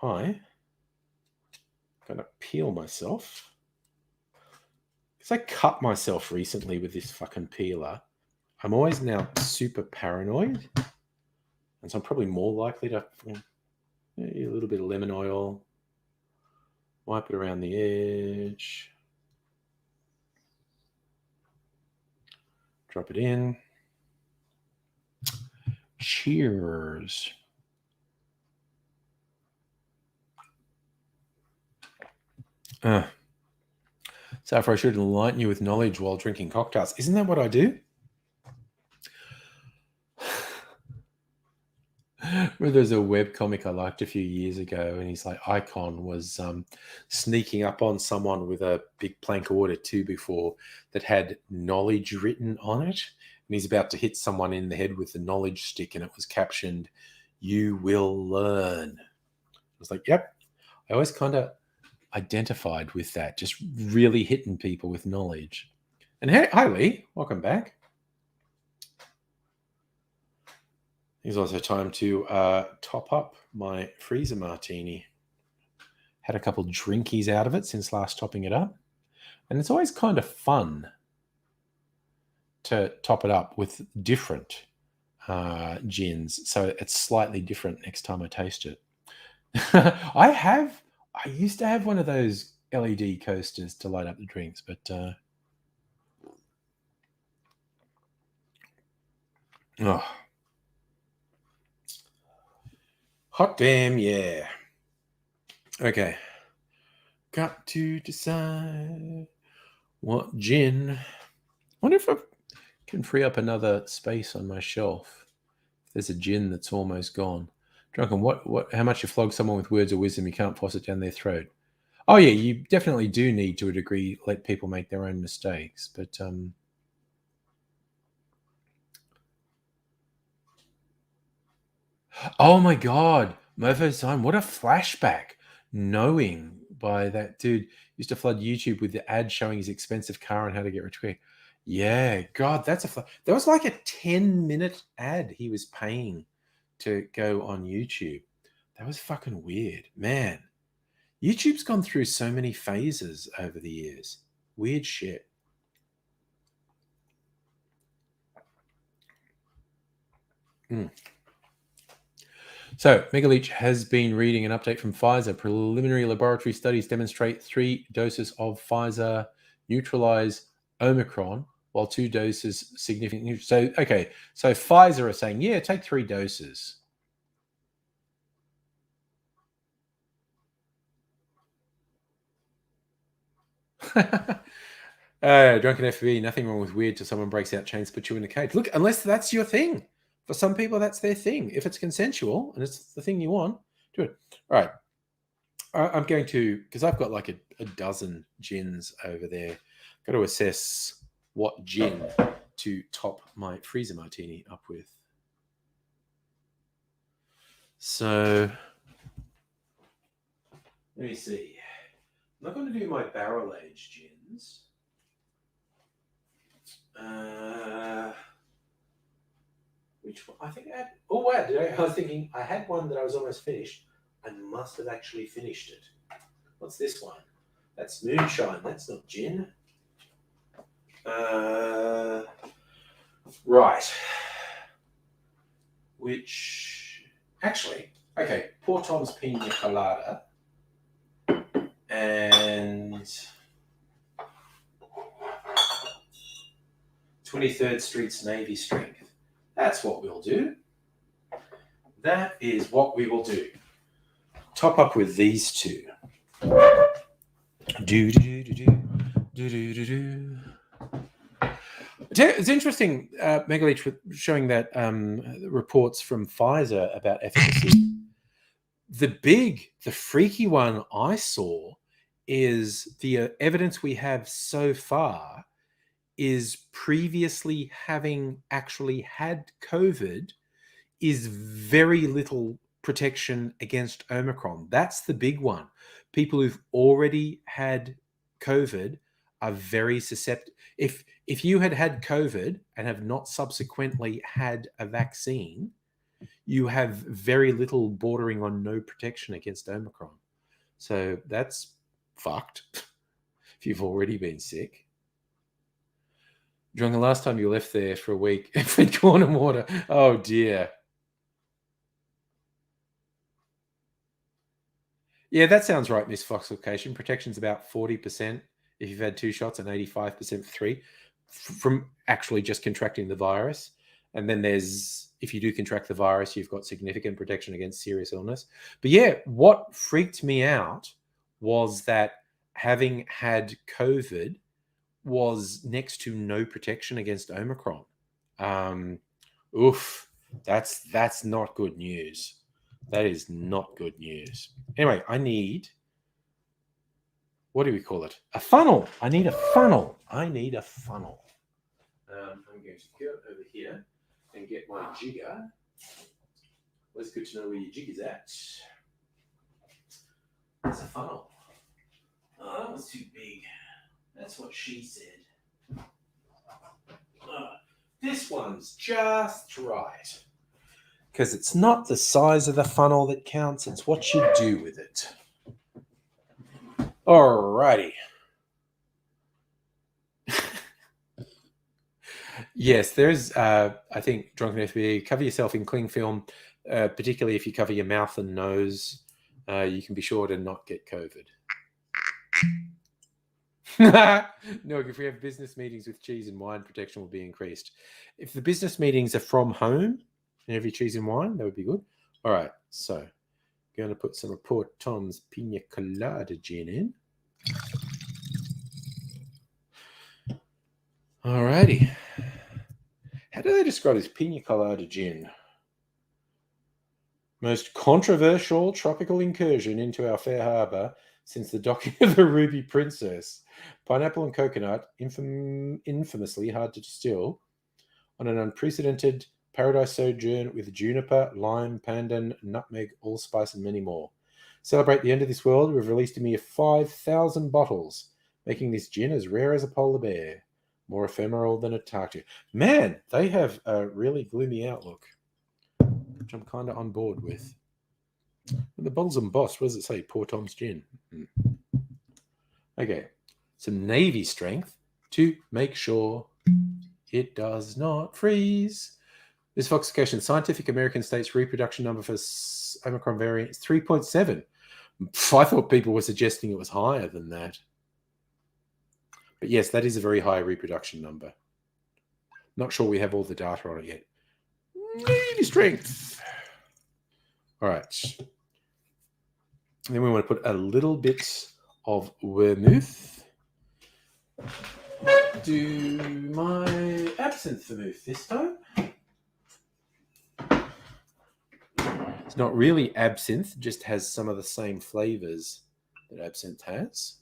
I'm gonna peel myself. Because I cut myself recently with this fucking peeler. I'm always now super paranoid. And so I'm probably more likely to a little bit of lemon oil, wipe it around the edge, drop it in. Cheers. So far, I should enlighten you with knowledge while drinking cocktails. Isn't that what I do? There's a webcomic I liked a few years ago, and he's like, Icon was sneaking up on someone with a big plank of water 2x4 that had knowledge written on it. And he's about to hit someone in the head with the knowledge stick, and it was captioned, "You will learn." I was like, yep. I always kind of identified with that, just really hitting people with knowledge. And hey, hi, Lee. Welcome back. It's also time to top up my freezer martini. Had a couple drinkies out of it since last topping it up. And it's always kind of fun to top it up with different gins. So it's slightly different next time I taste it. I used to have one of those LED coasters to light up the drinks, but hot damn, yeah. Okay. Got to decide what gin. I wonder if I can free up another space on my shelf. There's a gin that's almost gone. Drunken, how much you flog someone with words of wisdom, you can't force it down their throat. Oh yeah, you definitely do need to a degree let people make their own mistakes, but oh my god, Mofo's time, what a flashback. Knowing by that dude used to flood YouTube with the ad showing his expensive car and how to get rich quick. Yeah, God, that was like a 10-minute ad he was paying to go on YouTube. That was fucking weird. Man, YouTube's gone through so many phases over the years. Weird shit. So, Megaleech has been reading an update from Pfizer. Preliminary laboratory studies demonstrate 3 doses of Pfizer neutralize Omicron, while 2 doses significantly. So, okay. So, Pfizer are saying, yeah, take 3 doses. Drunken FB, nothing wrong with weird till someone breaks out chains, put you in a cage. Look, unless that's your thing. For some people, that's their thing. If it's consensual and it's the thing you want, do it. All right. I'm going to, because I've got like a dozen gins over there. Got to assess what gin to top my freezer martini up with. So, let me see. I'm not going to do my barrel aged gins. Which one? I think I had. Oh, wow. I was thinking I had one that I was almost finished. I must have actually finished it. What's this one? That's moonshine. That's not gin. Right. Which, actually, okay, Poor Tom's Pina Colada and 23rd Street's Navy Strength. That's what we'll do. That is what we will do. Top up with these two. Do do do do do do do do. It's interesting, Megaleech, showing that reports from Pfizer about efficacy. The freaky one I saw is the evidence we have so far is previously having actually had COVID is very little protection against Omicron. That's the big one. People who've already had COVID are very susceptible. If you had COVID and have not subsequently had a vaccine, you have very little bordering on no protection against Omicron. So that's fucked if you've already been sick. During the last time you left there for a week, fed corn and water. Oh dear. Yeah, that sounds right, Miss Foxlocation. Protection's about 40% if you've had 2 shots and 85% 3 from actually just contracting the virus. And then there's, if you do contract the virus, you've got significant protection against serious illness. But yeah, what freaked me out was that having had COVID was next to no protection against Omicron. That's not good news. That is not good news. Anyway, I need, what do we call it? A funnel. I need a funnel. I'm going to go over here and get my jigger. Well, it's good to know where your jig is at. There's a funnel. Oh, that was too big. That's what she said. This one's just right. Because it's not the size of the funnel that counts, it's what you do with it. Alrighty. Yes, there's, I think, Drunken FBA, cover yourself in cling film, particularly if you cover your mouth and nose. You can be sure to not get COVID. No, if we have business meetings with cheese and wine, protection will be increased. If the business meetings are from home and have your cheese and wine, that would be good. All right, so going to put some of poor Tom's Pina Colada gin in. All righty. How do they describe this Pina Colada gin? Most controversial tropical incursion into our fair harbour since the docking of the Ruby Princess. Pineapple and coconut, infamously hard to distill, on an unprecedented paradise sojourn with juniper, lime, pandan, nutmeg, allspice, and many more. Celebrate the end of this world, we've released a mere 5,000 bottles, making this gin as rare as a polar bear, more ephemeral than a tartu. Man, they have a really gloomy outlook, which I'm kind of on board with. The bottle's embossed. What does it say? Poor Tom's gin. Okay, some navy strength to make sure it does not freeze. This Foxification, Scientific American States reproduction number for Omicron variant is 3.7. I thought people were suggesting it was higher than that. But yes, that is a very high reproduction number. Not sure we have all the data on it yet. Navy strength. All right. And then we want to put a little bit of vermouth. Do my absinthe vermouth this time. It's not really absinthe, just has some of the same flavors that absinthe has.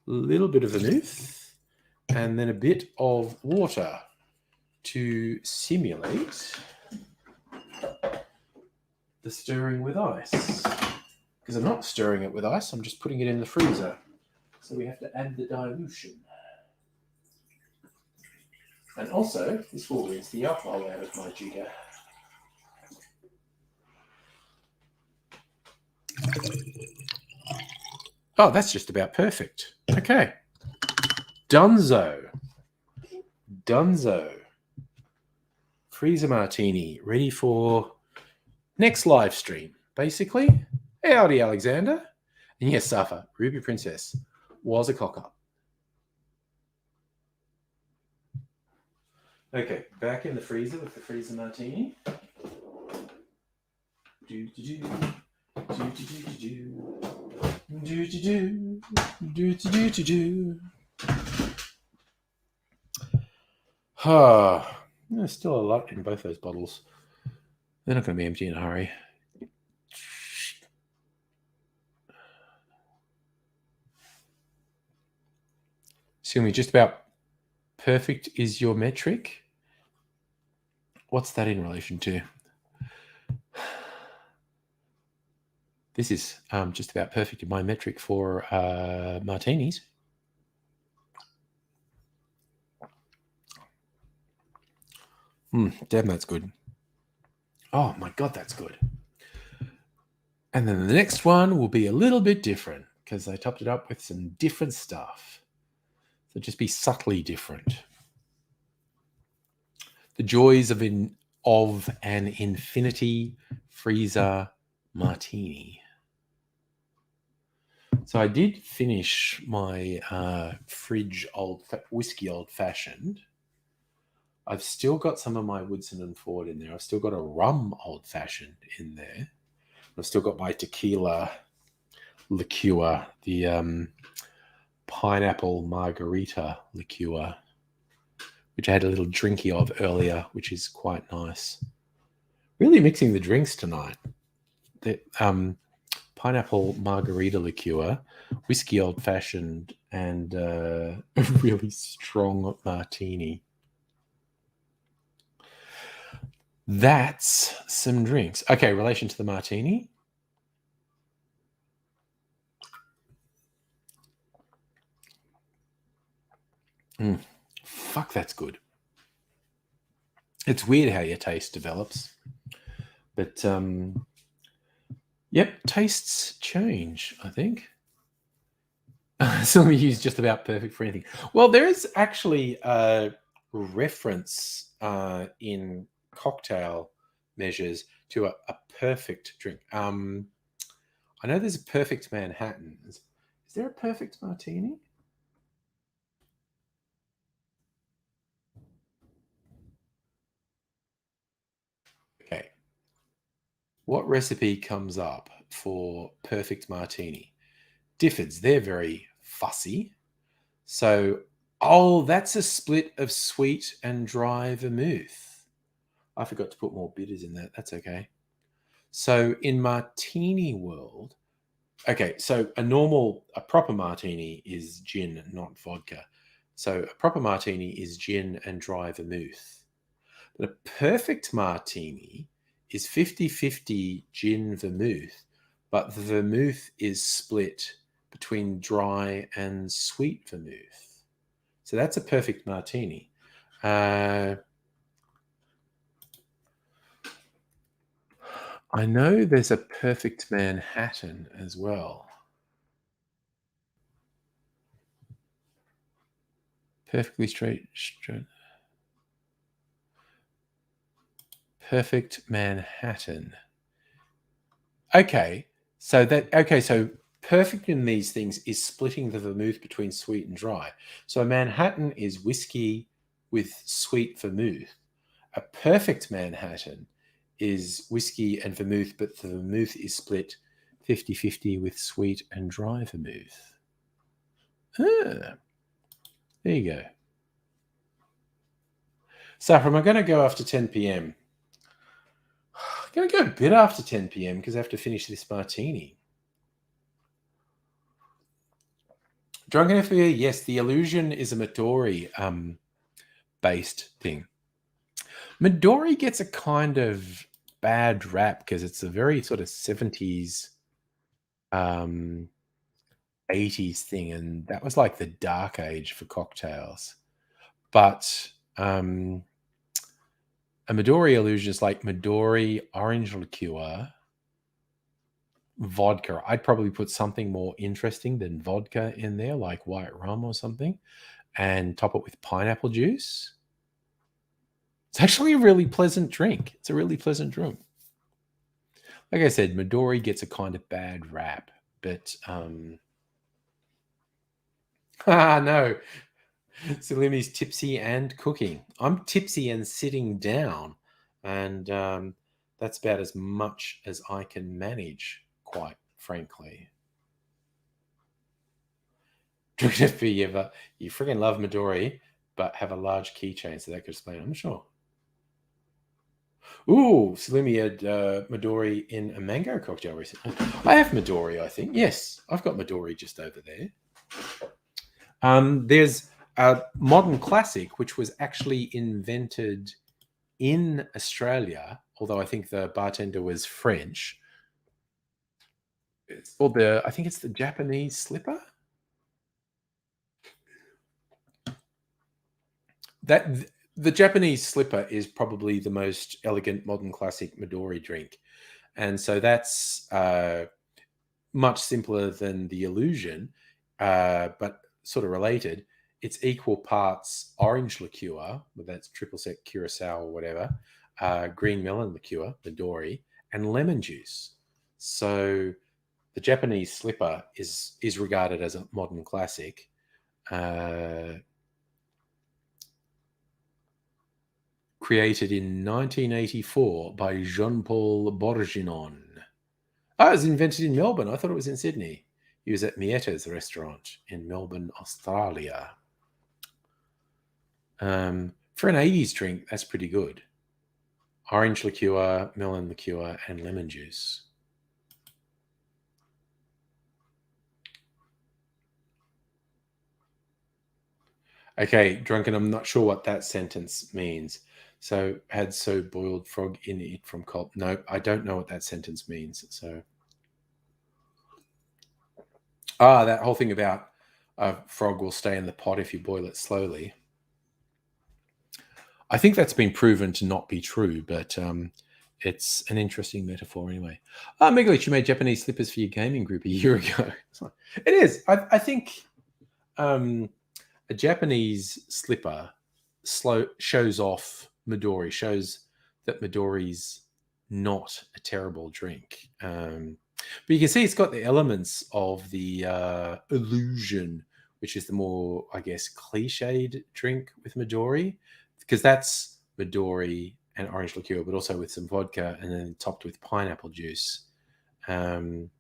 A little bit of vermouth, and then a bit of water to simulate the stirring with ice. Because I'm not stirring it with ice, I'm just putting it in the freezer. So we have to add the dilution. And also, this will rinse the alcohol out of my jigger. Oh, that's just about perfect. Okay. Dunzo. Freezer martini, ready for next live stream, basically. Howdy, Alexander. And yes, Safa, Ruby Princess was a cock-up. Okay, back in the freezer with the freezer martini. There's still a lot in both those bottles. They're not going to be empty in a hurry. Assuming just about perfect is your metric. What's that in relation to? This is just about perfect in my metric for martinis. Damn, that's good. Oh my God, that's good. And then the next one will be a little bit different because I topped it up with some different stuff. So just be subtly different. The joys of an infinity freezer martini. So I did finish my fridge whiskey old fashioned. I've still got some of my Woodson and Ford in there. I've still got a rum old fashioned in there. I've still got my tequila liqueur, the pineapple Margarita Liqueur, which I had a little drinky of earlier, which is quite nice. Really mixing the drinks tonight. The pineapple Margarita Liqueur, whiskey old fashioned, and a really strong martini. That's some drinks. Okay, relation to the martini. Fuck, that's good. It's weird how your taste develops. But, yep, tastes change, I think. Something used just about perfect for anything. Well, there is actually a reference in cocktail measures to a perfect drink. I know there's a perfect Manhattan. Is there a perfect martini? Okay. What recipe comes up for perfect martini? Diffords, they're very fussy. So, oh, that's a split of sweet and dry vermouth. I forgot to put more bitters in that. That's okay. So, in martini world, okay, so a proper martini is gin, not vodka. So, a proper martini is gin and dry vermouth. But a perfect martini is 50-50 gin vermouth, but the vermouth is split between dry and sweet vermouth. So that's a perfect martini. I know there's a perfect Manhattan as well. Perfectly straight. Perfect Manhattan. Okay. So perfect in these things is splitting the vermouth between sweet and dry. So a Manhattan is whiskey with sweet vermouth. A perfect Manhattan is whiskey and vermouth, but the vermouth is split 50-50 with sweet and dry vermouth. Ah, there you go. Saffron, I'm going to go after 10 p.m. I'm going to go a bit after 10 p.m. because I have to finish this martini. Drunken FBA, yes, the illusion is a Midori based thing. Midori gets a kind of bad rap because it's a very sort of 70s, 80s thing, and that was like the dark age for cocktails. But a Midori illusion is like Midori orange liqueur, vodka. I'd probably put something more interesting than vodka in there, like white rum or something, and top it with pineapple juice. It's actually a really pleasant drink. It's a really pleasant drink. Like I said, Midori gets a kind of bad rap, but no, Salimi's tipsy and cooking. I'm tipsy and sitting down, and that's about as much as I can manage, quite frankly. If you ever, you freaking love Midori, but have a large keychain, so that could explain. I'm sure. Ooh, Salimi had Midori in a mango cocktail recently. I have Midori, I think. Yes, I've got Midori just over there. There's a modern classic, which was actually invented in Australia, although I think the bartender was French. It's called I think it's the Japanese slipper. The Japanese slipper is probably the most elegant modern classic Midori drink. And so that's much simpler than the illusion, but sort of related. It's equal parts orange liqueur, whether that's triple sec curacao or whatever, green melon liqueur, Midori, and lemon juice. So the Japanese slipper is regarded as a modern classic. Created in 1984 by Jean-Paul Bourguignon. Oh, it was invented in Melbourne. I thought it was in Sydney. He was at Mietta's restaurant in Melbourne, Australia. For an 80s drink, that's pretty good. Orange liqueur, melon liqueur, and lemon juice. Okay, drunken, I'm not sure what that sentence means. So, had so boiled frog in it from cold. No, I don't know what that sentence means. So, that whole thing about a frog will stay in the pot if you boil it slowly. I think that's been proven to not be true, but it's an interesting metaphor anyway. Megalich, you made Japanese slippers for your gaming group a year ago. It is. I think a Japanese slipper shows off Midori, shows that Midori's not a terrible drink. But you can see it's got the elements of the illusion, which is the more, I guess, cliched drink with Midori, because that's Midori and orange liqueur, but also with some vodka and then topped with pineapple juice. Um,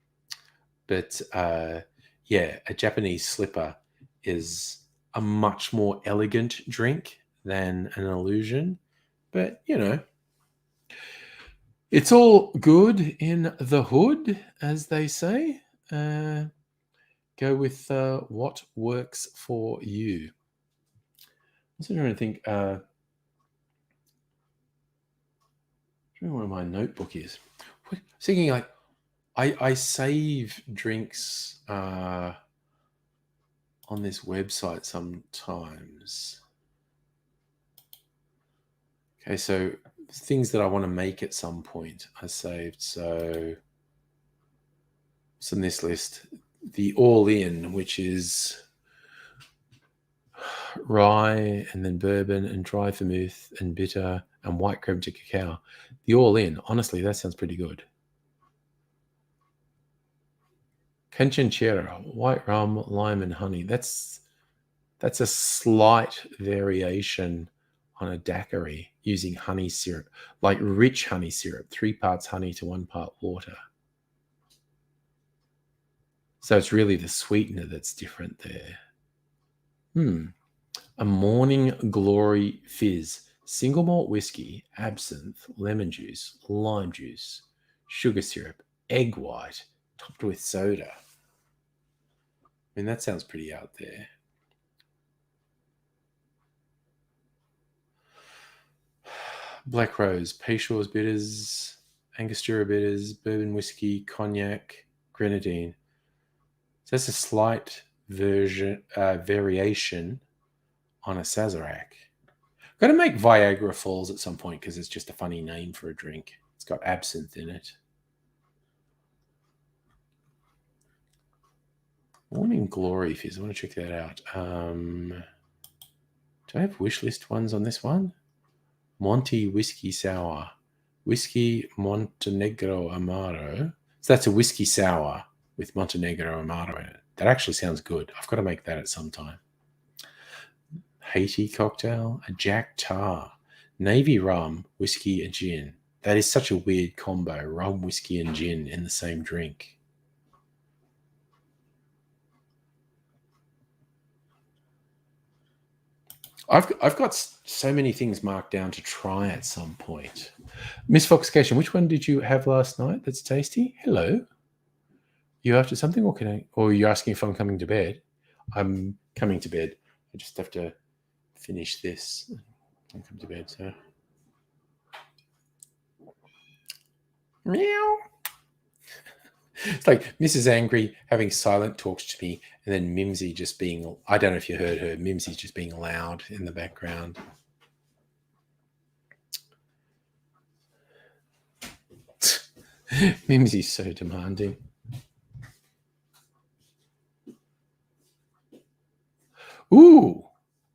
but yeah, a Japanese slipper is a much more elegant drink than an illusion. But, it's all good in the hood, as they say. Go with what works for you. I'm also trying to think. I don't know where my notebook is. Thinking like I save drinks on this website sometimes. Okay, so things that I want to make at some point I saved. So it's on this list. The All In, which is rye and then bourbon and dry vermouth and bitter and white creme to cacao. The All In, honestly, that sounds pretty good. Canchanchera, white rum, lime, and honey. That's a slight variation on a daiquiri using honey syrup, like rich honey syrup, 3 parts honey to 1 part water. So it's really the sweetener that's different there. A Morning Glory Fizz. Single malt whiskey, absinthe, lemon juice, lime juice, sugar syrup, egg white, topped with soda. I mean, that sounds pretty out there. Black Rose, Peychaud's bitters, Angostura bitters, bourbon whiskey, cognac, grenadine. So that's a slight variation on a Sazerac. Got to make Viagra Falls at some point because it's just a funny name for a drink. It's got absinthe in it. Morning Glory Fizz. I want to check that out. Do I have wishlist ones on this one? Monty Whiskey Sour. Whiskey Montenegro Amaro. So that's a whiskey sour with Montenegro Amaro in it. That actually sounds good. I've got to make that at some time. Haiti cocktail. A Jack Tar. Navy rum, whiskey, and gin. That is such a weird combo. Rum, whiskey, and gin in the same drink. I've got so many things marked down to try at some point. Miss Foxcation, which one did you have last night that's tasty? Hello. You after something, or you're asking if I'm coming to bed? I'm coming to bed. I just have to finish this and come to bed. So, meow. It's like Mrs. Angry having silent talks to me, and then Mimsy just being, I don't know if you heard her, Mimsy's just being loud in the background. Mimsy's so demanding. Ooh.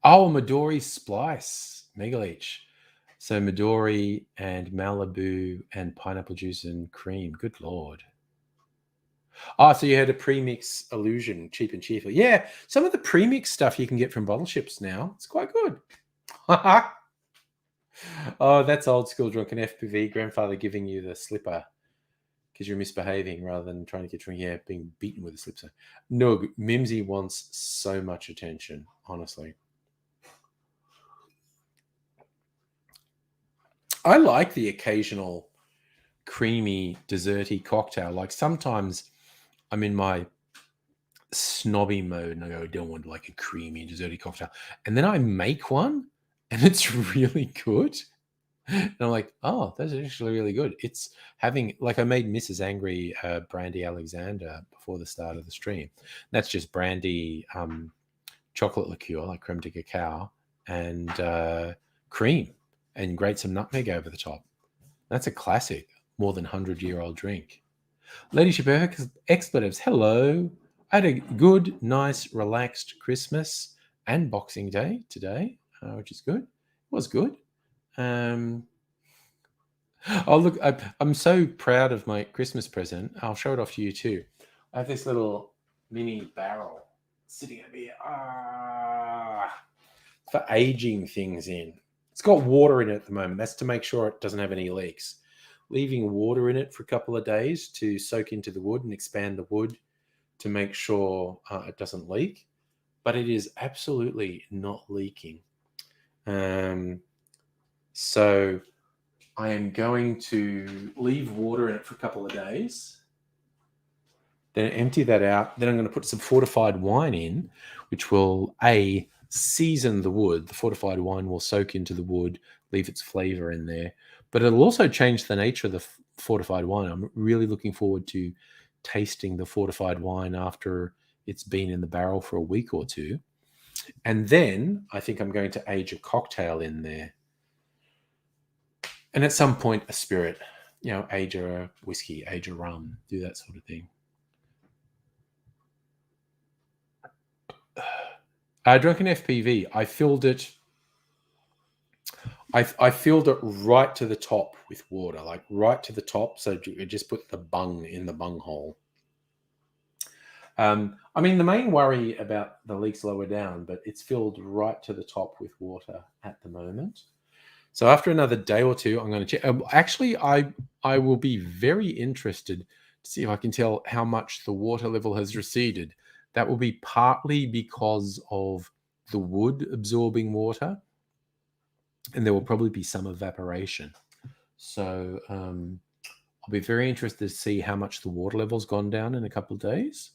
Oh, Midori Splice. Mega Leech. So Midori and Malibu and pineapple juice and cream. Good Lord. Oh, so you had a premix illusion, cheap and cheerful. Yeah, some of the premix stuff you can get from bottle ships now. It's quite good. Oh, that's old school drunken FPV grandfather giving you the slipper because you're misbehaving rather than trying to get drunk. Yeah, being beaten with a slipper. No, Mimsy wants so much attention, honestly. I like the occasional creamy, desserty cocktail. Like sometimes I'm in my snobby mode and I go, I don't want like a creamy, desserty cocktail. And then I make one and it's really good. And I'm like, oh, that's actually really good. It's having, like, I made Mrs. Angry Brandy Alexander before the start of the stream. That's just brandy, chocolate liqueur, like creme de cacao, and cream, and grate some nutmeg over the top. That's a classic, more than 100-year-old drink. Lady Shepherd, expletives, hello. I had a good, nice, relaxed Christmas and Boxing Day today, which is good. It was good. Oh, look, I'm so proud of my Christmas present. I'll show it off to you too. I have this little mini barrel sitting over here. For aging things in. It's got water in it at the moment. That's to make sure it doesn't have any leaks. Leaving water in it for a couple of days to soak into the wood and expand the wood to make sure it doesn't leak. But it is absolutely not leaking. So I am going to leave water in it for a couple of days, then empty that out. Then I'm going to put some fortified wine in, which will season the wood. The fortified wine will soak into the wood, leave its flavor in there, but it'll also change the nature of the fortified wine. I'm really looking forward to tasting the fortified wine after it's been in the barrel for a week or two. And then I think I'm going to age a cocktail in there. And at some point, a spirit, age a whiskey, age a rum, do that sort of thing. Drunken FPV, I filled it. I filled it right to the top with water, like right to the top. So I just put the bung in the bung hole. I mean, the main worry about the leaks lower down, but it's filled right to the top with water at the moment. So after another day or two, I'm going to check. Actually, I will be very interested to see if I can tell how much the water level has receded. That will be partly because of the wood absorbing water, and there will probably be some evaporation. So I'll be very interested to see how much the water level's gone down in a couple of days.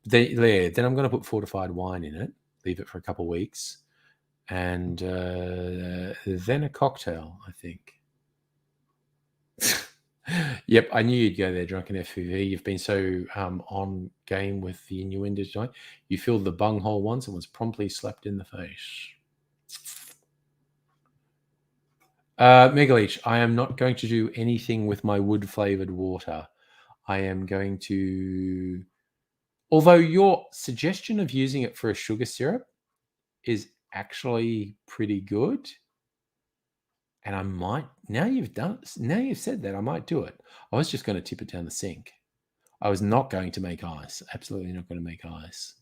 Then I'm going to put fortified wine in it, leave it for a couple of weeks, and then a cocktail, I think. Yep, I knew you'd go there, Drunken FPV. You've been so on game with the innuendo tonight. You filled the bunghole once and was promptly slapped in the face. Megaleech, I am not going to do anything with my wood-flavored water. I am going to... Although your suggestion of using it for a sugar syrup is actually pretty good. And I might, now you've said that, I might do it. I was just going to tip it down the sink. I was not going to make ice. Absolutely not going to make ice.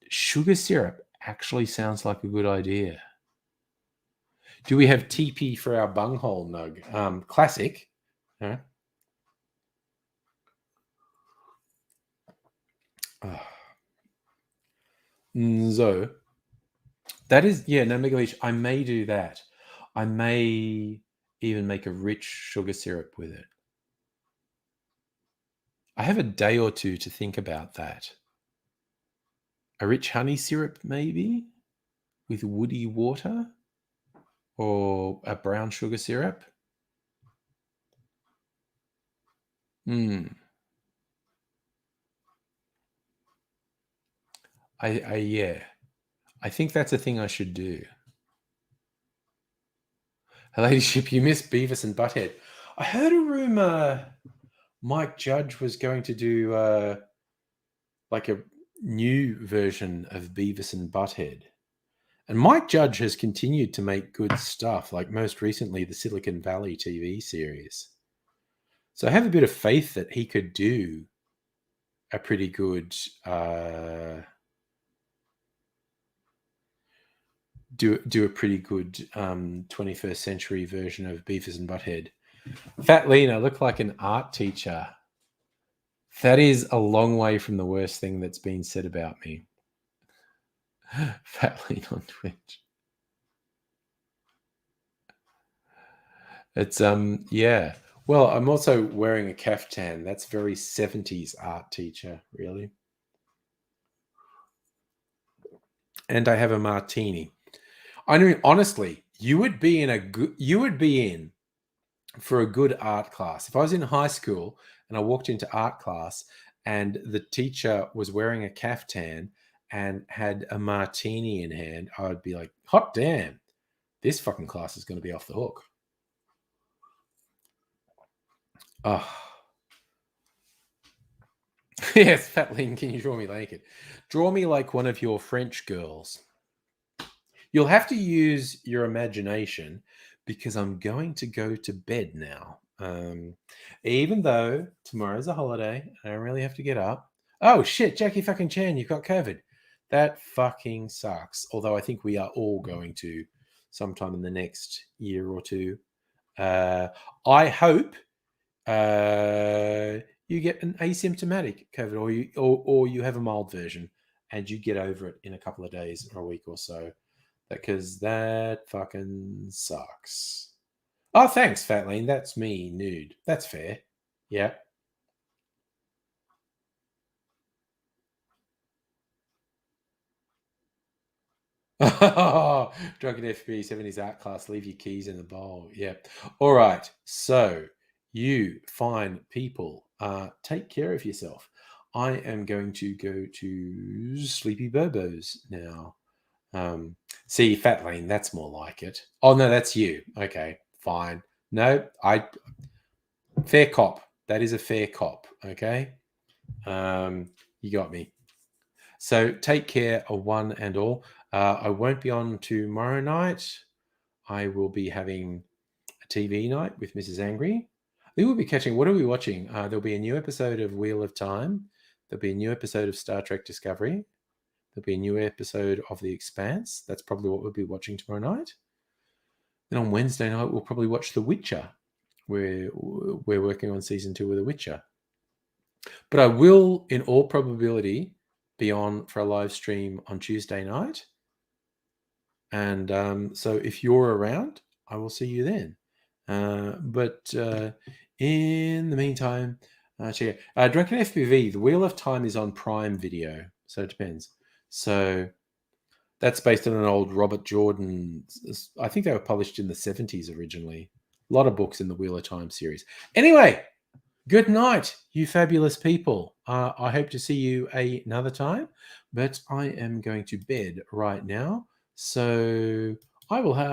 Sugar syrup actually sounds like a good idea. Do we have TP for our bunghole nug? Classic. Huh? So that is, no, Megaleech, I may do that. I may even make a rich sugar syrup with it. I have a day or two to think about that. A rich honey syrup, maybe, with woody water, or a brown sugar syrup. Yeah. I think that's a thing I should do. Her ladyship, you missed Beavis and Butthead. I heard a rumor Mike Judge was going to do like a new version of Beavis and Butthead. And Mike Judge has continued to make good stuff, like most recently the Silicon Valley TV series. So I have a bit of faith that he could do a pretty good do a pretty good 21st century version of Beavis and Butthead. Fat Lena looked like an art teacher. That is a long way from the worst thing that's been said about me. Fat Lena on Twitch. It's yeah. Well, I'm also wearing a kaftan. That's very 70s art teacher, really. And I have a martini. I mean, honestly, you would be in for a good art class. If I was in high school and I walked into art class and the teacher was wearing a kaftan and had a martini in hand, I would be like, hot damn, this fucking class is going to be off the hook. Oh. Yes, Fat Lynn, can you draw me naked? Draw me like one of your French girls. You'll have to use your imagination because I'm going to go to bed now. Even though tomorrow's a holiday, I don't really have to get up. Oh shit, Jackie fucking Chan, you've got COVID. That fucking sucks. Although I think we are all going to sometime in the next year or two. I hope you get an asymptomatic COVID, or you have a mild version, and you get over it in a couple of days or a week or so, because that fucking sucks. Oh, thanks, Fatlane. That's me, nude. That's fair. Yeah. Drunken FB 70s art class. Leave your keys in the bowl. Yeah. All right. So, you fine people, take care of yourself. I am going to go to Sleepy Bobos now. See, Fat Lane, that's more like it. Oh no, that's you. Okay, fine. No, fair cop. That is a fair cop. Okay. You got me. So take care of one and all. I won't be on tomorrow night. I will be having a TV night with Mrs. Angry. We will be catching. What are we watching? There'll be a new episode of Wheel of Time. There'll be a new episode of Star Trek Discovery. There'll be a new episode of The Expanse. That's probably what we'll be watching tomorrow night. Then on Wednesday night, we'll probably watch The Witcher. We're working on season 2 of The Witcher. But I will, in all probability, be on for a live stream on Tuesday night. And so if you're around, I will see you then. But in the meantime, check it. Drunken FPV, The Wheel of Time is on Prime Video. So it depends. So that's based on an old Robert Jordan. I think they were published in the 70s originally. A lot of books in the Wheel of Time series. Anyway, good night, you fabulous people. I hope to see you another time, but I am going to bed right now. So I will have